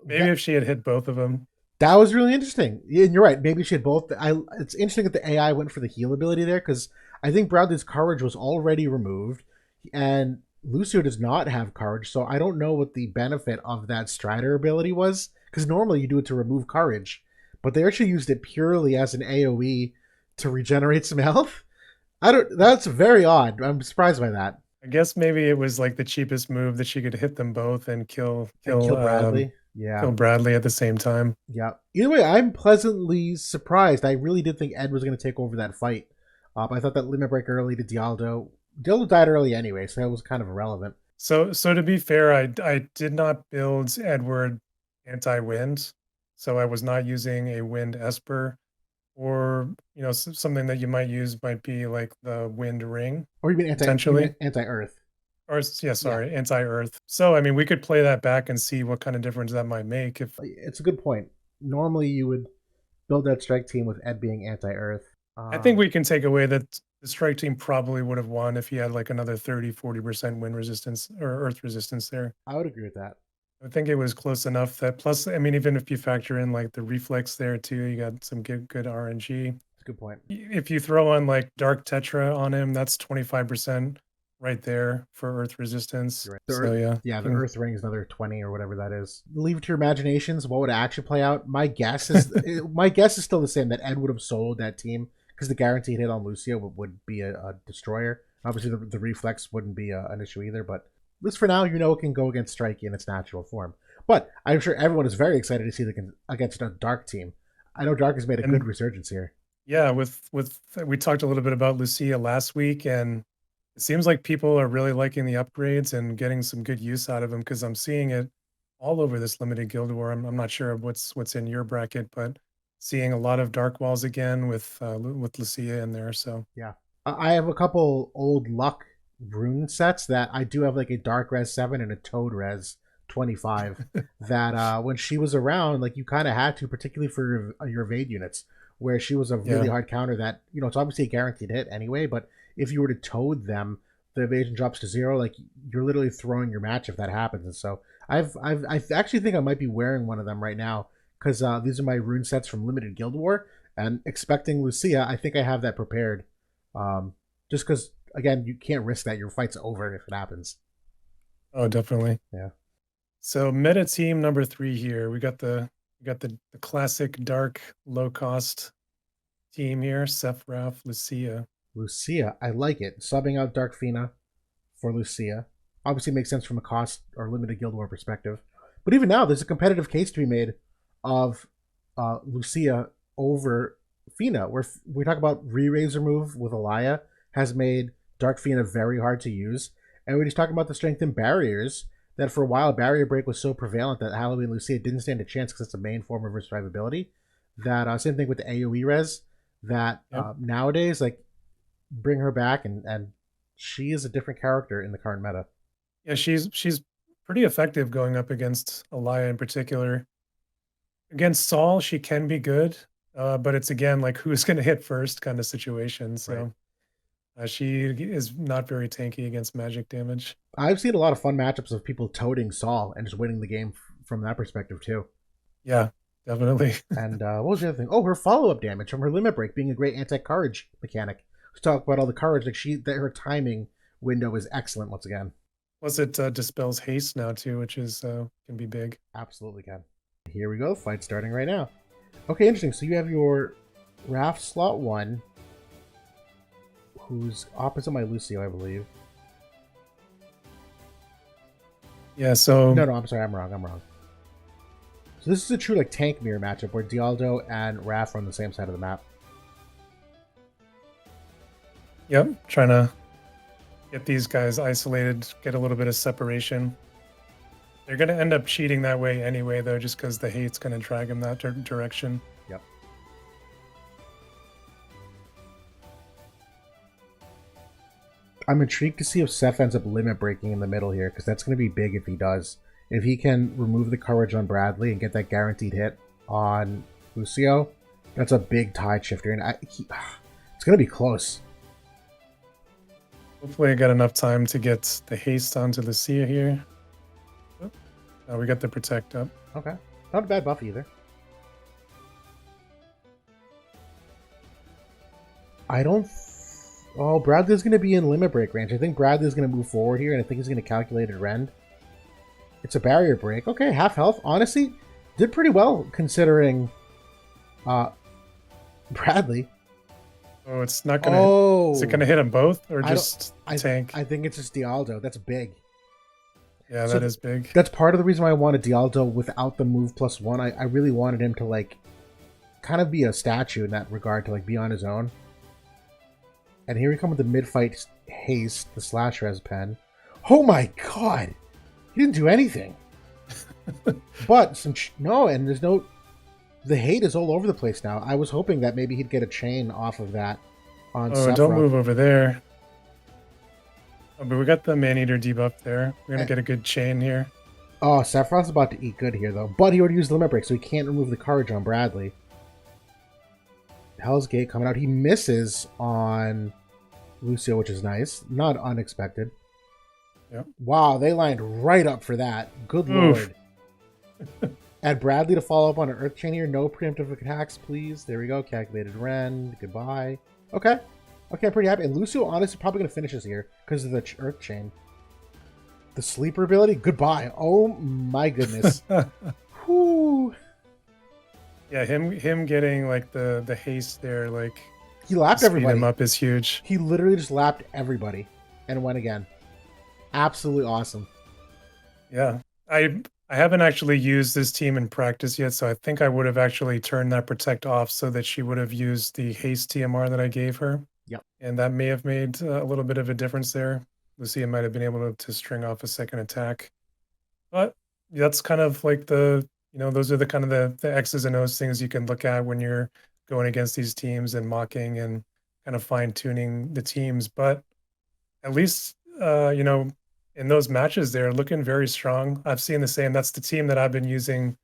Maybe if she had hit both of them.
That was really interesting. Yeah, you're right. Maybe she had both. It's interesting that the AI went for the heal ability there, because I think Bradley's courage was already removed, and Lucio does not have courage, so I don't know what the benefit of that Strider ability was, because normally you do it to remove courage, but they actually used it purely as an AoE to regenerate some health. That's very odd. I'm surprised by that.
I guess maybe it was like the cheapest move that she could hit them both and kill
Bradley. Yeah.
Kill Bradley at the same time.
Yeah. Either way, I'm pleasantly surprised. I really did think Ed was going to take over that fight. I thought that limit break early to Dialdo. Dialdo died early anyway, so that was kind of irrelevant.
So to be fair, I did not build Edward anti-wind, so I was not using a wind Esper, or something that you might use might be like the wind ring,
or even anti-earth.
Or anti-earth. So I mean, we could play that back and see what kind of difference that might make. If
it's a good point. Normally, you would build that strike team with Ed being anti-earth.
I think we can take away that the strike team probably would have won if he had like another 30-40% wind resistance or earth resistance there.
I would agree with that.
I think it was close enough that, plus, I mean, even if you factor in like the reflex there too, you got some good RNG.
That's a good point.
If you throw on like Dark Tetra on him, that's 25% right there for earth resistance.
Right.
The
earth ring is another 20 or whatever that is. Leave it to your imaginations. What would actually play out? My guess is still the same, that Ed would have soloed that team, because the guaranteed hit on Lucio would be a destroyer. Obviously, the reflex wouldn't be an issue either, but at least for now, it can go against Strike in its natural form. But I'm sure everyone is very excited to see against a Dark team. I know Dark has made a good resurgence here.
Yeah, we talked a little bit about Lucia last week, and it seems like people are really liking the upgrades and getting some good use out of them, because I'm seeing it all over this limited Guild War. I'm not sure what's in your bracket, but seeing a lot of Dark Walls again with Lucia in there. So
yeah, I have a couple old luck rune sets that I do have, like a Dark Res 7 and a Toad Res 25 that when she was around, like, you kind of had to, particularly for your evade units, where she was a really hard counter that, it's obviously a guaranteed hit anyway, but if you were to Toad them, the evasion drops to 0. Like, you're literally throwing your match if that happens. And so I actually think I might be wearing one of them right now, because these are my rune sets from Limited Guild War, and expecting Lucia, I think I have that prepared. Just because, again, you can't risk that your fight's over if it happens.
Oh, definitely.
Yeah.
So meta team number 3 here. We got the classic dark low cost team here. Sephiroth,
Lucia, I like it. Subbing out Dark Fina for Lucia obviously makes sense from a cost or limited Guild War perspective. But even now, there's a competitive case to be made of Lucia over Fina, where we talk about Re-Razor move with Elia has made Dark Fiend are very hard to use. And we're just talking about the strength in barriers, that for a while barrier break was so prevalent that Halloween Lucia didn't stand a chance because it's a main form of her survivability. That same thing with the AoE res, that
Yep.
nowadays, like, bring her back, and she is a different character in the current meta.
Yeah, she's pretty effective going up against Elia in particular. Against Saul, she can be good, but it's again like who's going to hit first kind of situation.
Right.
So she is not very tanky against magic damage.
I've seen a lot of fun matchups of people toting Saul and just winning the game from that perspective too.
Yeah, definitely.
And what was the other thing? Oh, her follow up damage from her limit break being a great anti courage mechanic. Let's talk about all the courage. Like that her timing window is excellent once again.
Plus, it dispels haste now too, which is can be big.
Absolutely can. Here we go. Fight starting right now. Okay, interesting. So you have your Raph slot 1, who's opposite my Lucio, I believe.
Yeah. So
No, I'm sorry. I'm wrong. So this is a true like tank mirror matchup where Dialdo and Raph are on the same side of the map.
yep, trying to get these guys isolated, get a little bit of separation. They're going to end up cheating that way anyway, though, just because the hate's going to drag them that direction.
Yep. I'm intrigued to see if Seth ends up limit breaking in the middle here, because that's going to be big if he does. If he can remove the courage on Bradley and get that guaranteed hit on Lucio, that's a big tide shifter, and it's going to be close.
Hopefully, I got enough time to get the haste onto Lucia here. Oh, we got the protect up.
Okay. Not a bad buff either. I don't... Oh, Bradley's going to be in limit break range. I think Bradley's going to move forward here, and I think he's going to calculated rend. It's a barrier break. Okay, half health. Honestly, did pretty well considering Bradley.
Oh, it's not going
to...
Is it going to hit them both, or just tank?
I think it's just Dialdo. That's big.
Yeah, that is big.
That's part of the reason why I wanted Dialdo without the move +1. I really wanted him to, like, kind of be a statue in that regard, to, like, be on his own. And here we come with the mid-fight haste, the slash res pen. Oh my god! He didn't do anything. But, since... No, and there's no... The hate is all over the place now. I was hoping that maybe he'd get a chain off of that on Sephiroth.
Oh, don't move over there. Oh, but we got the Man-Eater debuff there. We're going to get a good chain here.
Oh, Sephiroth's about to eat good here, though. But he already used the limit break, so he can't remove the courage on Bradley. Hell's Gate coming out. He misses on Lucio, which is nice. Not unexpected.
Yep.
Wow, they lined right up for that. Good lord. Add Bradley to follow up on an Earth Chain here. No preemptive attacks, please. There we go. Calculated rend. Goodbye. Okay. Okay, I'm pretty happy. And Lucio, honestly, probably going to finish this here because of the Earth Chain. The sleeper ability? Goodbye. Oh, my goodness. Whew.
Yeah, him getting, like, the haste there, like...
He lapped everybody.
Him up is huge.
He literally just lapped everybody and went again. Absolutely awesome.
Yeah. I haven't actually used this team in practice yet, so I think I would have actually turned that protect off so that she would have used the haste TMR that I gave her.
Yep.
And that may have made a little bit of a difference there. Lucia might have been able to string off a second attack. But that's kind of like the, those are the kind of the X's and O's things you can look at when you're going against these teams and mocking and kind of fine-tuning the teams. But at least, in those matches, they're looking very strong. I've seen the same. That's the team that I've been using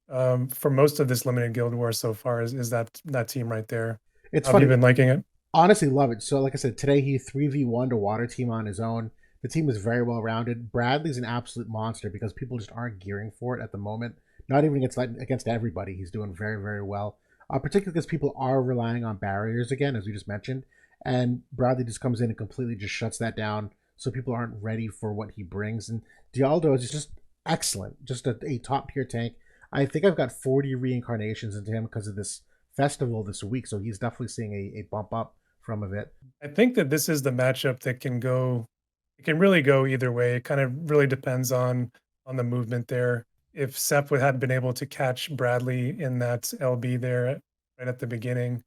for most of this limited Guild War so far is that team right there.
It's
Have
funny.
you been liking it?
Honestly, love it. So, like I said, today he 3v1 to Water Team on his own. The team is very well rounded. Bradley's an absolute monster because people just aren't gearing for it at the moment. Not even against everybody. He's doing very, very well. Particularly because people are relying on barriers again, as we just mentioned. And Bradley just comes in and completely just shuts that down, so people aren't ready for what he brings. And Dialdo is just excellent. Just a top-tier tank. I think I've got 40 reincarnations into him because of this festival this week, so he's definitely seeing a bump up from of it.
I think that this is the matchup that can really go either way. It kind of really depends on the movement there. If Seth had been able to catch Bradley in that LB there right at the beginning,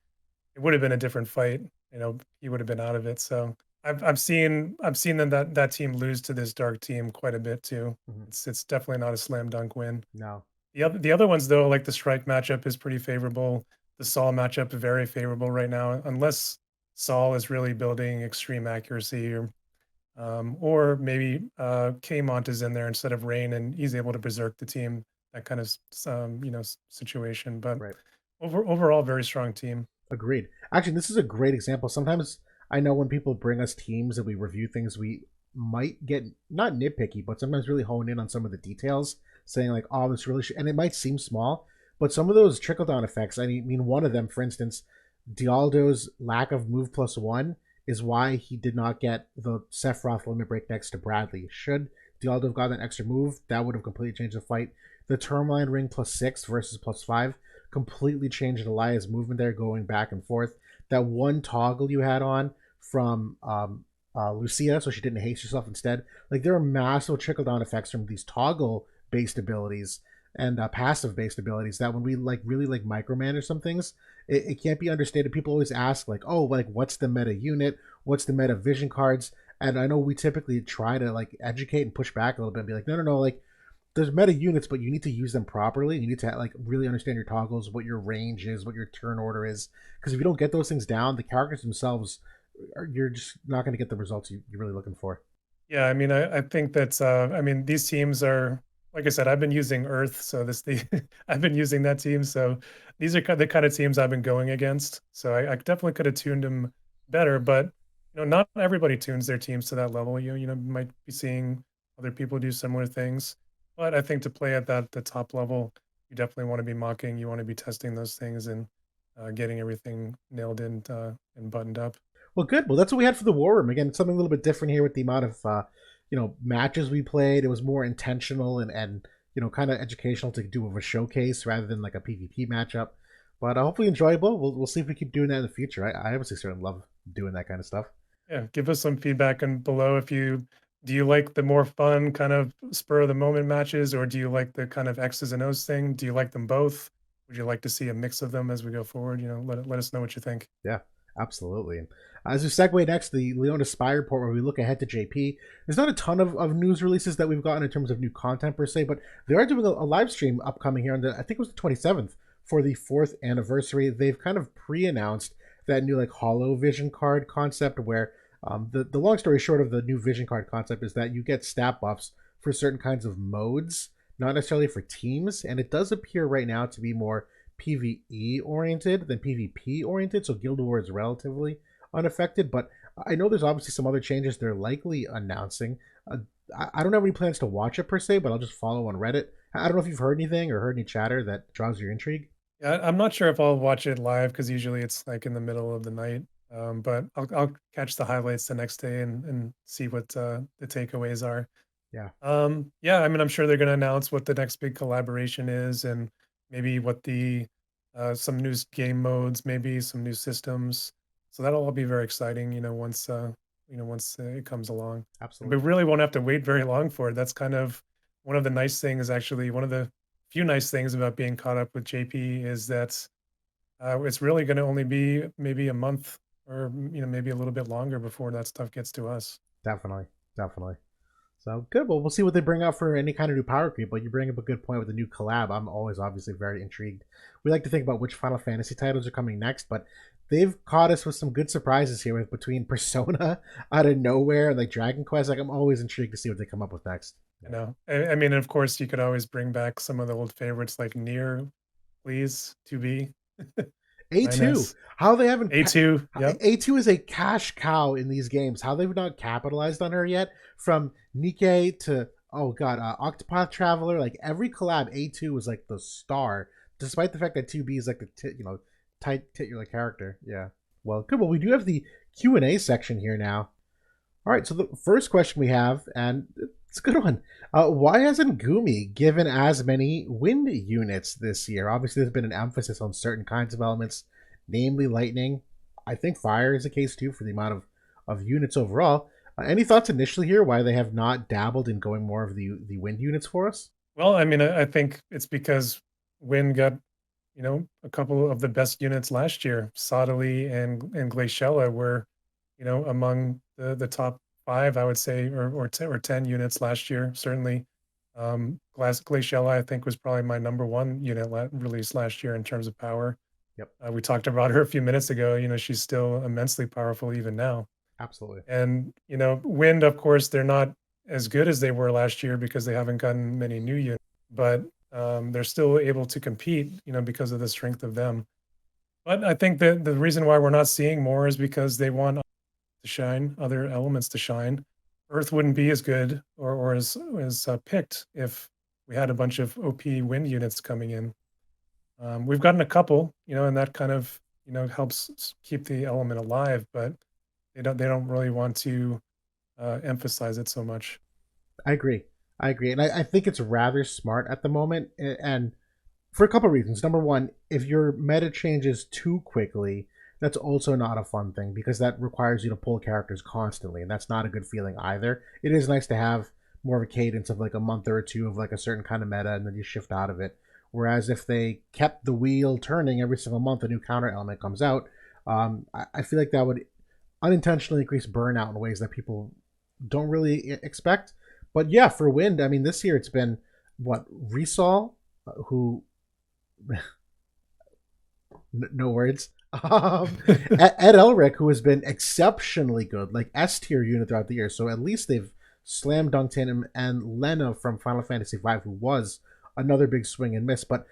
it would have been a different fight. He would have been out of it. So I've seen that team lose to this dark team quite a bit too.
Mhm.
It's definitely not a slam dunk win.
No.
The other ones though, like the strike matchup is pretty favorable. The Saul matchup is very favorable right now, unless Saul is really building extreme accuracy, or maybe Kmont is in there instead of Rain, and he's able to berserk the team. That kind of situation. But
Right.
overall, very strong team.
Agreed. Actually, this is a great example. Sometimes I know when people bring us teams and we review things, we might get not nitpicky, but sometimes really hone in on some of the details, saying like, "Oh, this really," and it might seem small, but some of those trickle down effects. I mean, one of them, for instance, Dialdo's lack of move plus one is why he did not get the Sephiroth limit break next to Bradley. Should Dialdo have gotten an extra move, that would have completely changed the fight. The Termline ring plus six versus plus five completely changed Elias' movement there, going back and forth. That one toggle you had on from Lucia, so she didn't haste herself instead. Like there are massive trickle down effects from these toggle based abilities and passive based abilities that when we like really like micromanage some things, it can't be understated. People always ask like, oh, like what's the meta unit? What's the meta vision cards? And I know we typically try to like educate and push back a little bit and be like, no, no, no, like there's meta units, but you need to use them properly. You need to like really understand your toggles, what your range is, what your turn order is. Because if you don't get those things down, the characters themselves, you're just not going to get the results you're really looking for.
Yeah, I mean, I think that's I mean, these teams are, like I said, I've been using Earth, so I've been using that team, so these are the kind of teams I've been going against. So I definitely could have tuned them better, but not everybody tunes their teams to that level. Might be seeing other people do similar things, but I think to play at the top level, you definitely want to be mocking, you want to be testing those things and getting everything nailed in and buttoned up.
Well, good. Well, that's what we had for the War Room. Again, something a little bit different here with the amount of matches we played. It was more intentional and kind of educational to do with a showcase rather than like a PvP matchup. But hopefully enjoyable. We'll see if we keep doing that in the future. I obviously certainly love doing that kind of stuff.
Yeah, give us some feedback and below if you do you like the more fun kind of spur of the moment matches, or do you like the kind of X's and O's thing? Do you like them both? Would you like to see a mix of them as we go forward? Let us know what you think.
Yeah, absolutely. And as we segue next to the Leonis Spy report, where we look ahead to JP, there's not a ton of news releases that we've gotten in terms of new content per se, but they are doing a live stream upcoming here on I think it was the 27th for the 4th anniversary. They've kind of pre-announced that new like Hollow Vision card concept where the long story short of the new Vision card concept is that you get stat buffs for certain kinds of modes, not necessarily for teams, and it does appear right now to be more PvE oriented than PvP oriented, so Guild Wars is relatively unaffected. But I know there's obviously some other changes they're likely announcing. I don't have any plans to watch it per se, but I'll just follow on Reddit. I don't know if you've heard anything or heard any chatter that draws your intrigue.
Yeah, I'm not sure if I'll watch it live because usually it's like in the middle of the night. But I'll catch the highlights the next day and see what the takeaways are.
Yeah,
Yeah, I mean, I'm sure they're going to announce what the next big collaboration is, and maybe what the some new game modes, maybe some new systems. So that'll all be very exciting. Once it comes along. And we
absolutely.
really won't have to wait very long for it. That's kind of one of the nice things. Actually, one of the few nice things about being caught up with JP is that it's really going to only be maybe a month or maybe a little bit longer before that stuff gets to us.
Definitely, definitely. So good. Well, we'll see what they bring out for any kind of new power creep. But you bring up a good point with the new collab. I'm always obviously very intrigued. We like to think about which Final Fantasy titles are coming next, but they've caught us with some good surprises here with between Persona out of nowhere and like Dragon Quest. Like I'm always intrigued to see what they come up with next.
You know, I mean, of course, you could always bring back some of the old favorites like Near, please, to be
A2.
minus
How they haven't
A2. Yep.
A2 is a cash cow in these games. How they've not capitalized on her yet from Nikkei to oh god, Octopath Traveler, like every collab A2 was like the star despite the fact that 2B is like the tight titular character. Yeah. Well, good. Well, we do have the Q&A section here now. All right, so the first question we have, and it's a good one. Why hasn't Gumi given as many wind units this year? Obviously, there's been an emphasis on certain kinds of elements, namely lightning. I think fire is the case too for the amount of units overall. Any thoughts initially here why they have not dabbled in going more of the wind units for us?
Well, I mean, I think it's because Win got, a couple of the best units last year. Sottily and Glaciella were, among the top 5, I would say, or 10 units last year, certainly. Glaciella, I think, was probably my number 1 unit released last year in terms of power.
Yep,
We talked about her a few minutes ago. She's still immensely powerful even now.
absolutely.
And, Wind, of course, they're not as good as they were last year because they haven't gotten many new units, but they're still able to compete, because of the strength of them. But I think that the reason why we're not seeing more is because they want to shine, other elements to shine. Earth wouldn't be as good or as picked if we had a bunch of OP wind units coming in. We've gotten a couple, and that kind of helps keep the element alive, but they don't really want to emphasize it so much.
I agree. I agree, and I think it's rather smart at the moment, and for a couple of reasons. Number one, if your meta changes too quickly, that's also not a fun thing because that requires you to pull characters constantly, and that's not a good feeling either. It is nice to have more of a cadence of like a month or two of like a certain kind of meta, and then you shift out of it. Whereas if they kept the wheel turning every single month, a new counter element comes out. I feel like that would unintentionally increase burnout in ways that people don't really expect. But yeah, for Wind, I mean, this year it's been what Resol, who no words. Ed Elric, who has been exceptionally good, like S tier unit throughout the year. So at least they've slam dunked him, and Lena from Final Fantasy V, who was another big swing and miss. But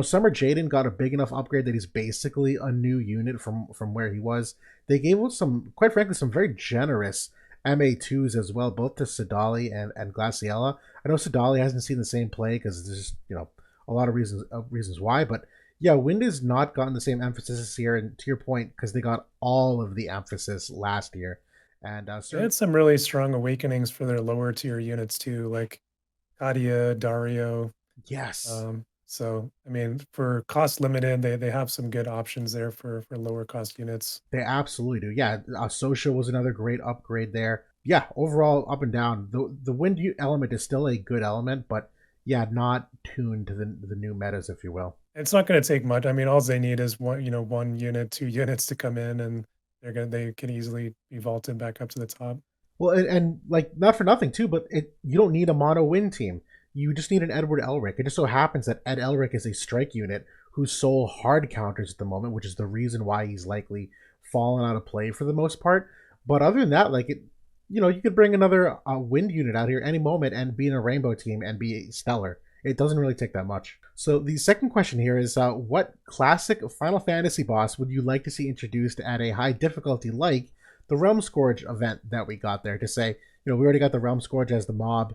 Summer Jaden got a big enough upgrade that he's basically a new unit from where he was. They gave us some, quite frankly, some very generous MA2s as well, both to Sadali and Glaciella. I know Sadali hasn't seen the same play because there's just a lot of reasons why, but yeah, Wind has not gotten the same emphasis this year, and to your point, because they got all of the emphasis last year, and
They had some really strong awakenings for their lower tier units too, like Kadia, Dario.
yes,
So I mean, for cost limited, they have some good options there for lower cost units.
they absolutely do. Yeah, Social was another great upgrade there. Yeah, overall up and down, the Wind element is still a good element, but yeah, not tuned to the new metas, if you will.
It's not going to take much. I mean, all they need is one unit, 2 units to come in, and they can easily be vaulted back up to the top.
Well, and like not for nothing too, but you don't need a mono win team. You just need an Edward Elric. It just so happens that Ed Elric is a strike unit whose sole hard counters at the moment, which is the reason why he's likely fallen out of play for the most part. But other than that, like you could bring another wind unit out here any moment and be in a rainbow team and be stellar. It doesn't really take that much. So the second question here is, what classic Final Fantasy boss would you like to see introduced at a high difficulty like the Realm Scourge event that we got there? To say, we already got the Realm Scourge as the mob.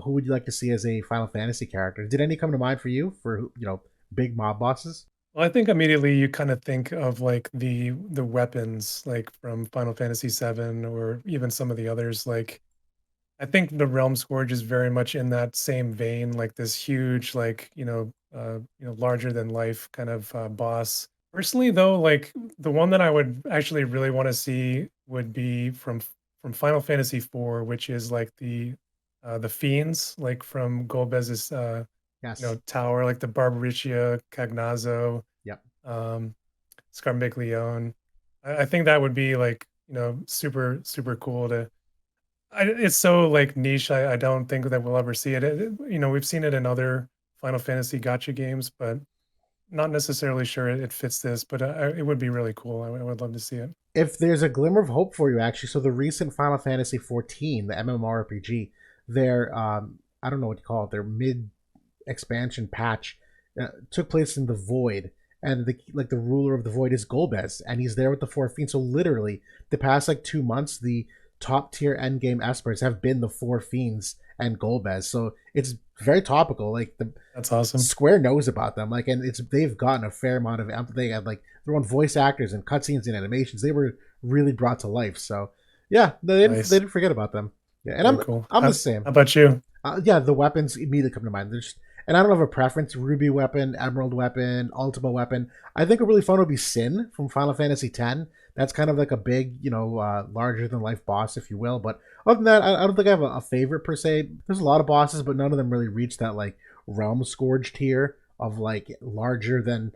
Who would you like to see as a Final Fantasy character? Did any come to mind for you for big mob bosses?
Well, I think immediately you kind of think of like the weapons like from Final Fantasy VII or even some of the others. Like I think the Realm Scourge is very much in that same vein, like this huge, like larger than life kind of boss. Personally, though, like the one that I would actually really want to see would be from Final Fantasy IV, which is like the fiends, like from Golbez's
Yes.
tower, like the Barbaricia, Cagnazzo,
Yep.
um, Scarmiglione. I think that would be like super super cool to. It's so like niche. I don't think that we'll ever see it. We've seen it in other Final Fantasy gotcha games, but not necessarily sure it fits this. But it would be really cool. I would love to see it.
If there's a glimmer of hope for you, actually, so the recent Final Fantasy 14, the MMORPG, their I don't know what you call it, their mid expansion patch took place in the Void, and the ruler of the Void is Golbez, and he's there with the four fiends. So literally, the past like 2 months, the top tier endgame espers have been the four fiends and Golbez. So it's very topical. Like
That's awesome.
Square knows about them. Like, and they've gotten a fair amount of empathy. They had like their own voice actors and cutscenes and animations. They were really brought to life. So yeah,
Nice.
they didn't forget about them. Yeah, and
Very cool.
I'm
How
the same.
about you?
Yeah, the weapons immediately come to mind. And I don't have a preference. Ruby weapon, Emerald weapon, Ultima weapon. I think a really fun would be Sin from Final Fantasy X. That's kind of like a big, larger than life boss, if you will. But other than that, I don't think I have a favorite per se. There's a lot of bosses, but none of them really reach that like Realm Scourge tier of like larger than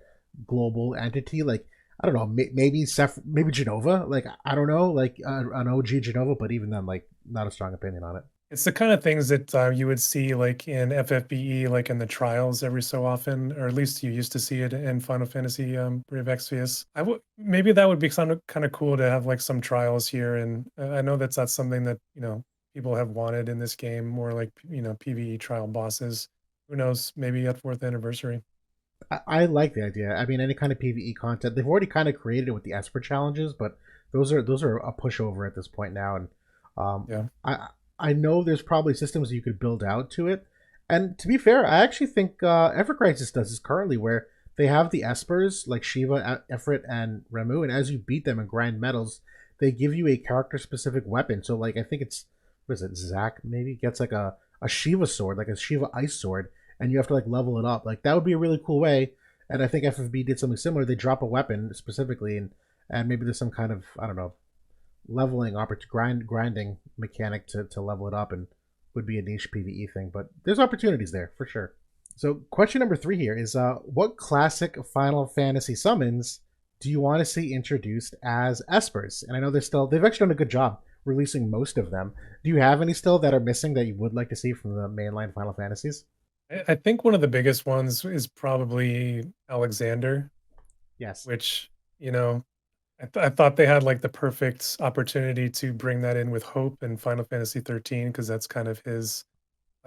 global entity. Like I don't know, maybe maybe Genova. Like I don't know, like an OG Genova, but even then, like not a strong opinion on it.
It's the kind of things that you would see like in ffbe, like in the trials every so often, or at least you used to see it in Final Fantasy Brave Exvius. I would, maybe that would be kind of cool to have like some trials here, and I know that's not something that people have wanted in this game, more like PvE trial bosses. Who knows, maybe at 4th anniversary.
I like the idea. I mean, any kind of PVE content, they've already kind of created it with the Esper challenges, but those are a pushover at this point now. And um,
Yeah.
I know there's probably systems you could build out to it. And to be fair, I actually think Ever Crisis does this currently, where they have the Espers like Shiva, Efrit, and Ramu, and as you beat them and grind medals, they give you a character specific weapon. So like I think it's what is it, Zack maybe gets like a Shiva sword, like a Shiva ice sword, and you have to like level it up. Like that would be a really cool way. And I think FFB did something similar. They drop a weapon specifically, and maybe there's some kind of I don't know leveling grinding mechanic to level it up, and would be a niche PVE thing. But there's opportunities there for sure. So question number 3 here is what classic Final Fantasy summons do you want to see introduced as Espers? And I know they've actually done a good job releasing most of them. Do you have any still that are missing that you would like to see from the mainline Final Fantasies?
I think one of the biggest ones is probably Alexander,
Yes.
which, you know, I thought they had like the perfect opportunity to bring that in with Hope in Final Fantasy 13, because that's kind of his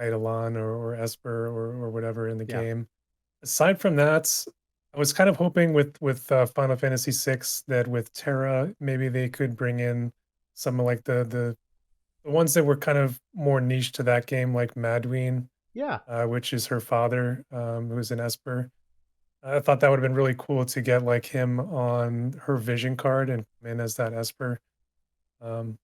Eidolon or Esper or whatever in the
Yeah.
game. Aside from that, I was kind of hoping with Final Fantasy 6 that with Terra, maybe they could bring in some of like the ones that were kind of more niche to that game, like Madween,
Yeah.
which is her father, who is an Esper. I thought that would have been really cool to get like him on her vision card and come in as that Esper. Um,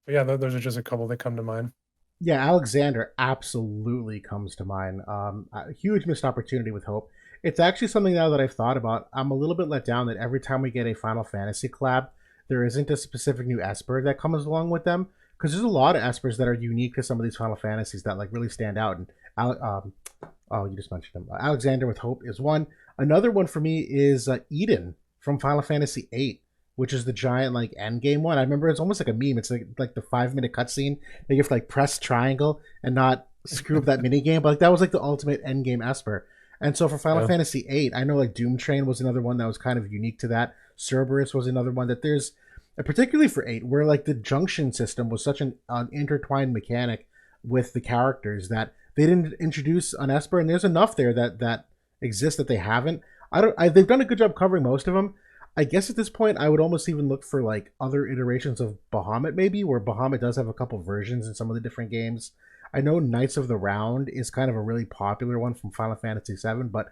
but yeah, those are just a couple that come to mind.
Yeah, Alexander absolutely comes to mind. A huge missed opportunity with Hope. It's actually something now that I've thought about. I'm a little bit let down that every time we get a Final Fantasy collab, there isn't a specific new Esper that comes along with them. Because there's a lot of Espers that are unique to some of these Final Fantasies that like really stand out. And oh, you just mentioned him. Alexander with Hope is one. Another one for me is Eden from Final Fantasy VIII, which is the giant like end game one. I remember it's almost like a meme. It's like the 5 minute cutscene that you have to like press triangle and not screw up that mini game. But like that was like the ultimate end game Esper. And so for Final
Yeah.
Fantasy VIII, I know like Doom Train was another one that was kind of unique to that. Cerberus was another one that there's, particularly for VIII, where like the junction system was such an intertwined mechanic with the characters that they didn't introduce an Esper, and there's enough there that exists that they haven't. They've done a good job covering most of them. I guess at this point, I would almost even look for like other iterations of Bahamut, maybe where Bahamut does have a couple versions in some of the different games. I know Knights of the Round is kind of a really popular one from Final Fantasy VII, but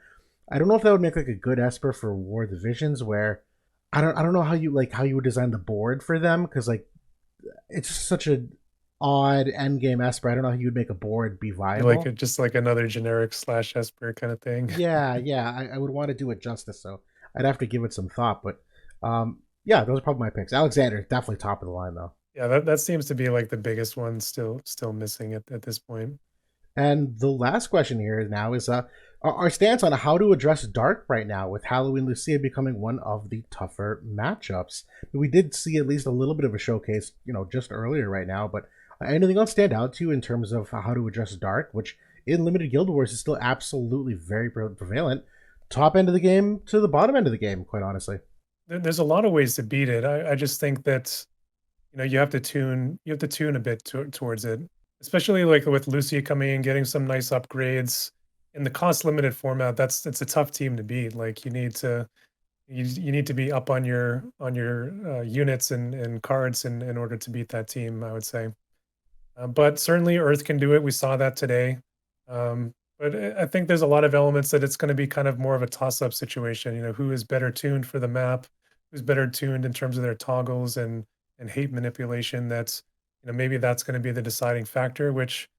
I don't know if that would make like a good Esper for War of the Visions. Where I don't know how you would design the board for them, because like it's just such a odd end game Esper. I don't know how you would make a board be
Be like
viable.
just like another generic slash Esper kind of thing.
Yeah, yeah, I would want to do it justice, so I'd have to give it some thought. But yeah, those are probably my picks. Alexander definitely top of the line though.
Yeah, that seems to be like the biggest one still missing at this point.
And the last question here now is our stance on how to address Dark right now, with Halloween Lucia becoming one of the tougher matchups. We did see at least a little bit of a showcase, just earlier right now. But anything else stand out to you in terms of how to address Dark, which in limited Guild Wars is still absolutely very prevalent, top end of the game to the bottom end of the game, quite honestly.
There's a lot of ways to beat it. I just think that you have to tune a bit towards it, especially like with Lucy coming in, getting some nice upgrades in the cost limited format. It's a tough team to beat. Like you need to be up on your units and cards in order to beat that team, I would say. But certainly Earth can do it. We saw that today. But I think there's a lot of elements that it's going to be kind of more of a toss-up situation. Who is better tuned for the map, who's better tuned in terms of their toggles and hate manipulation. Maybe that's going to be the deciding factor. Which,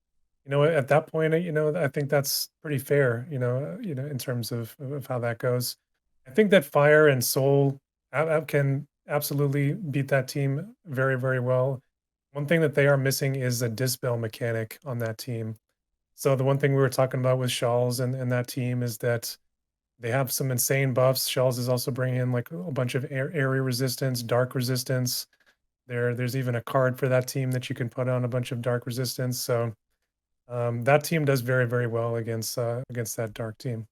at that point, I think that's pretty fair. In terms of how that goes. I think that Fire and Soul can absolutely beat that team very, very well. One thing that they are missing is a dispel mechanic on that team. So the one thing we were talking about with Shawls and that team is that They have some insane buffs. Shells is also bringing in like a bunch of area resistance, dark resistance. There's even a card for that team that you can put on a bunch of dark resistance. So that team does very, very well against that dark team.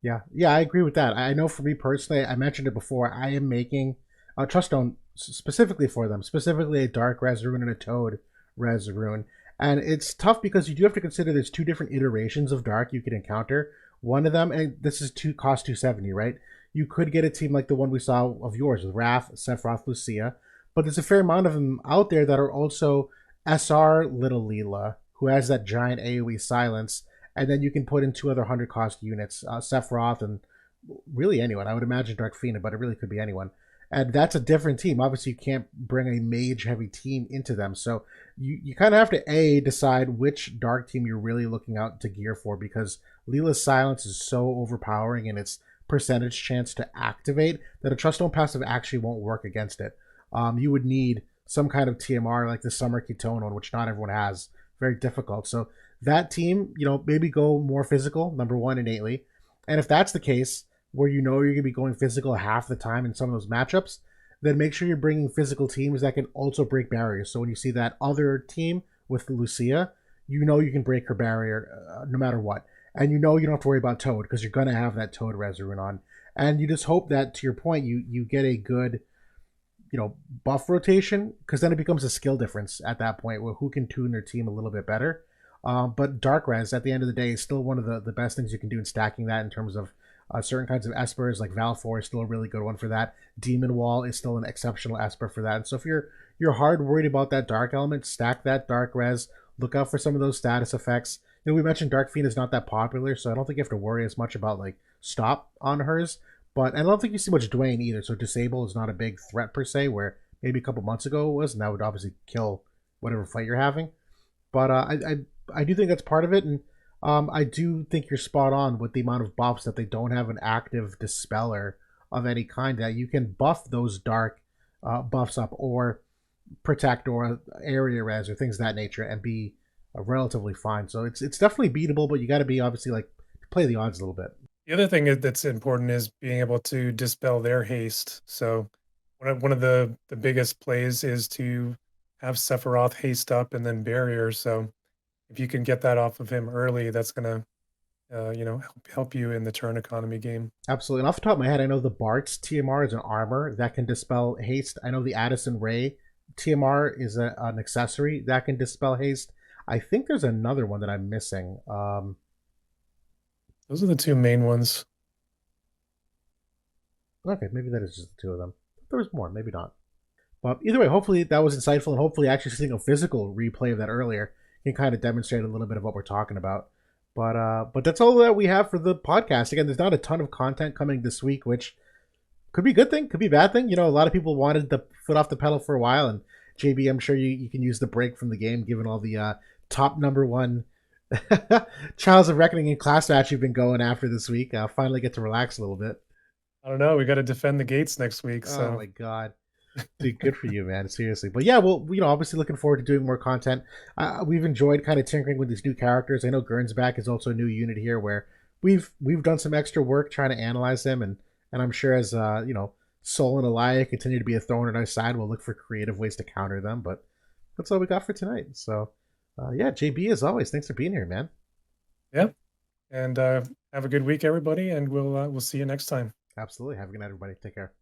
Yeah, yeah, I agree with that. I know for me personally, I mentioned it before. I am making a trust stone specifically for them, specifically a dark res rune and a toad res rune. And it's tough because you do have to consider there's two different iterations of dark you could encounter. One of them, and this is cost 270, right? You could get a team like the one we saw of yours with Wrath, Sephiroth, Lucia, but there's a fair amount of them out there that are also SR Little Leela, who has that giant AoE silence, and then you can put in two other 100 cost units, Sephiroth and really anyone. I would imagine Dark Phoenix, but it really could be anyone. And that's a different team. Obviously, you can't bring a mage heavy team into them. So you kind of have to decide which dark team you're really looking out to gear for, because Leela's silence is so overpowering in its percentage chance to activate that a trust stone passive actually won't work against it. You would need some kind of TMR like the Summer Ketone one, which not everyone has. Very difficult. So that team, maybe go more physical, number one, innately. And if that's the case, where you're going to be going physical half the time in some of those matchups, then make sure you're bringing physical teams that can also break barriers. So when you see that other team with Lucia, you can break her barrier no matter what. And you don't have to worry about Toad, because you're going to have that Toad Resurrect on. And you just hope that, to your point, you get a good buff rotation, because then it becomes a skill difference at that point where who can tune their team a little bit better. But Dark Res, at the end of the day, is still one of the best things you can do in stacking that in terms of certain kinds of Espers, like Valfor is still a really good one for that. Demon Wall is still an exceptional Esper for that. And so if you're hard worried about that dark element, stack that Dark Res. Look out for some of those status effects. We mentioned Dark Fiend is not that popular, so I don't think you have to worry as much about like stop on hers. But I don't think you see much Dwayne either. So disable is not a big threat per se, where maybe a couple months ago it was, and that would obviously kill whatever fight you're having. But I do think that's part of it, and I do think you're spot on with the amount of buffs that they don't have an active dispeller of any kind, that you can buff those dark buffs up, or protect, or area res, or things of that nature, and be relatively fine. So it's definitely beatable, but you got to be obviously like play the odds a little bit.
The other thing that's important is being able to dispel their haste. So one of the biggest plays is to have Sephiroth haste up and then barrier. So if you can get that off of him early, that's gonna help you in the turn economy game.
Absolutely. And off the top of my head, I know the Bart's TMR is an armor that can dispel haste. I know the Addison Ray TMR is an accessory that can dispel haste. I think there's another one that I'm missing.
Those are the two main ones.
Okay, maybe that is just the two of them. There was more, maybe not. But either way, hopefully that was insightful, and hopefully actually seeing a physical replay of that earlier can kind of demonstrate a little bit of what we're talking about. But that's all that we have for the podcast. Again, there's not a ton of content coming this week, which could be a good thing, could be a bad thing. A lot of people wanted the foot off the pedal for a while, and JB, I'm sure you can use the break from the game, given all the top number one Trials of Reckoning and class match you've been going after this week. Finally get to relax a little bit.
I don't know. We got to defend the gates next week. So.
Oh my god. Dude, good for you, man. Seriously. But yeah, well, obviously looking forward to doing more content. We've enjoyed kind of tinkering with these new characters. I know Gernsback is also a new unit here, where we've done some extra work trying to analyze them, and I'm sure as Sol and Elia continue to be a thorn in our side, we'll look for creative ways to counter them. But that's all we got for tonight. So yeah, JB, as always, thanks for being here, man.
Yeah, and have a good week, everybody, and we'll see you next time.
Absolutely. Have a good night, everybody. Take care.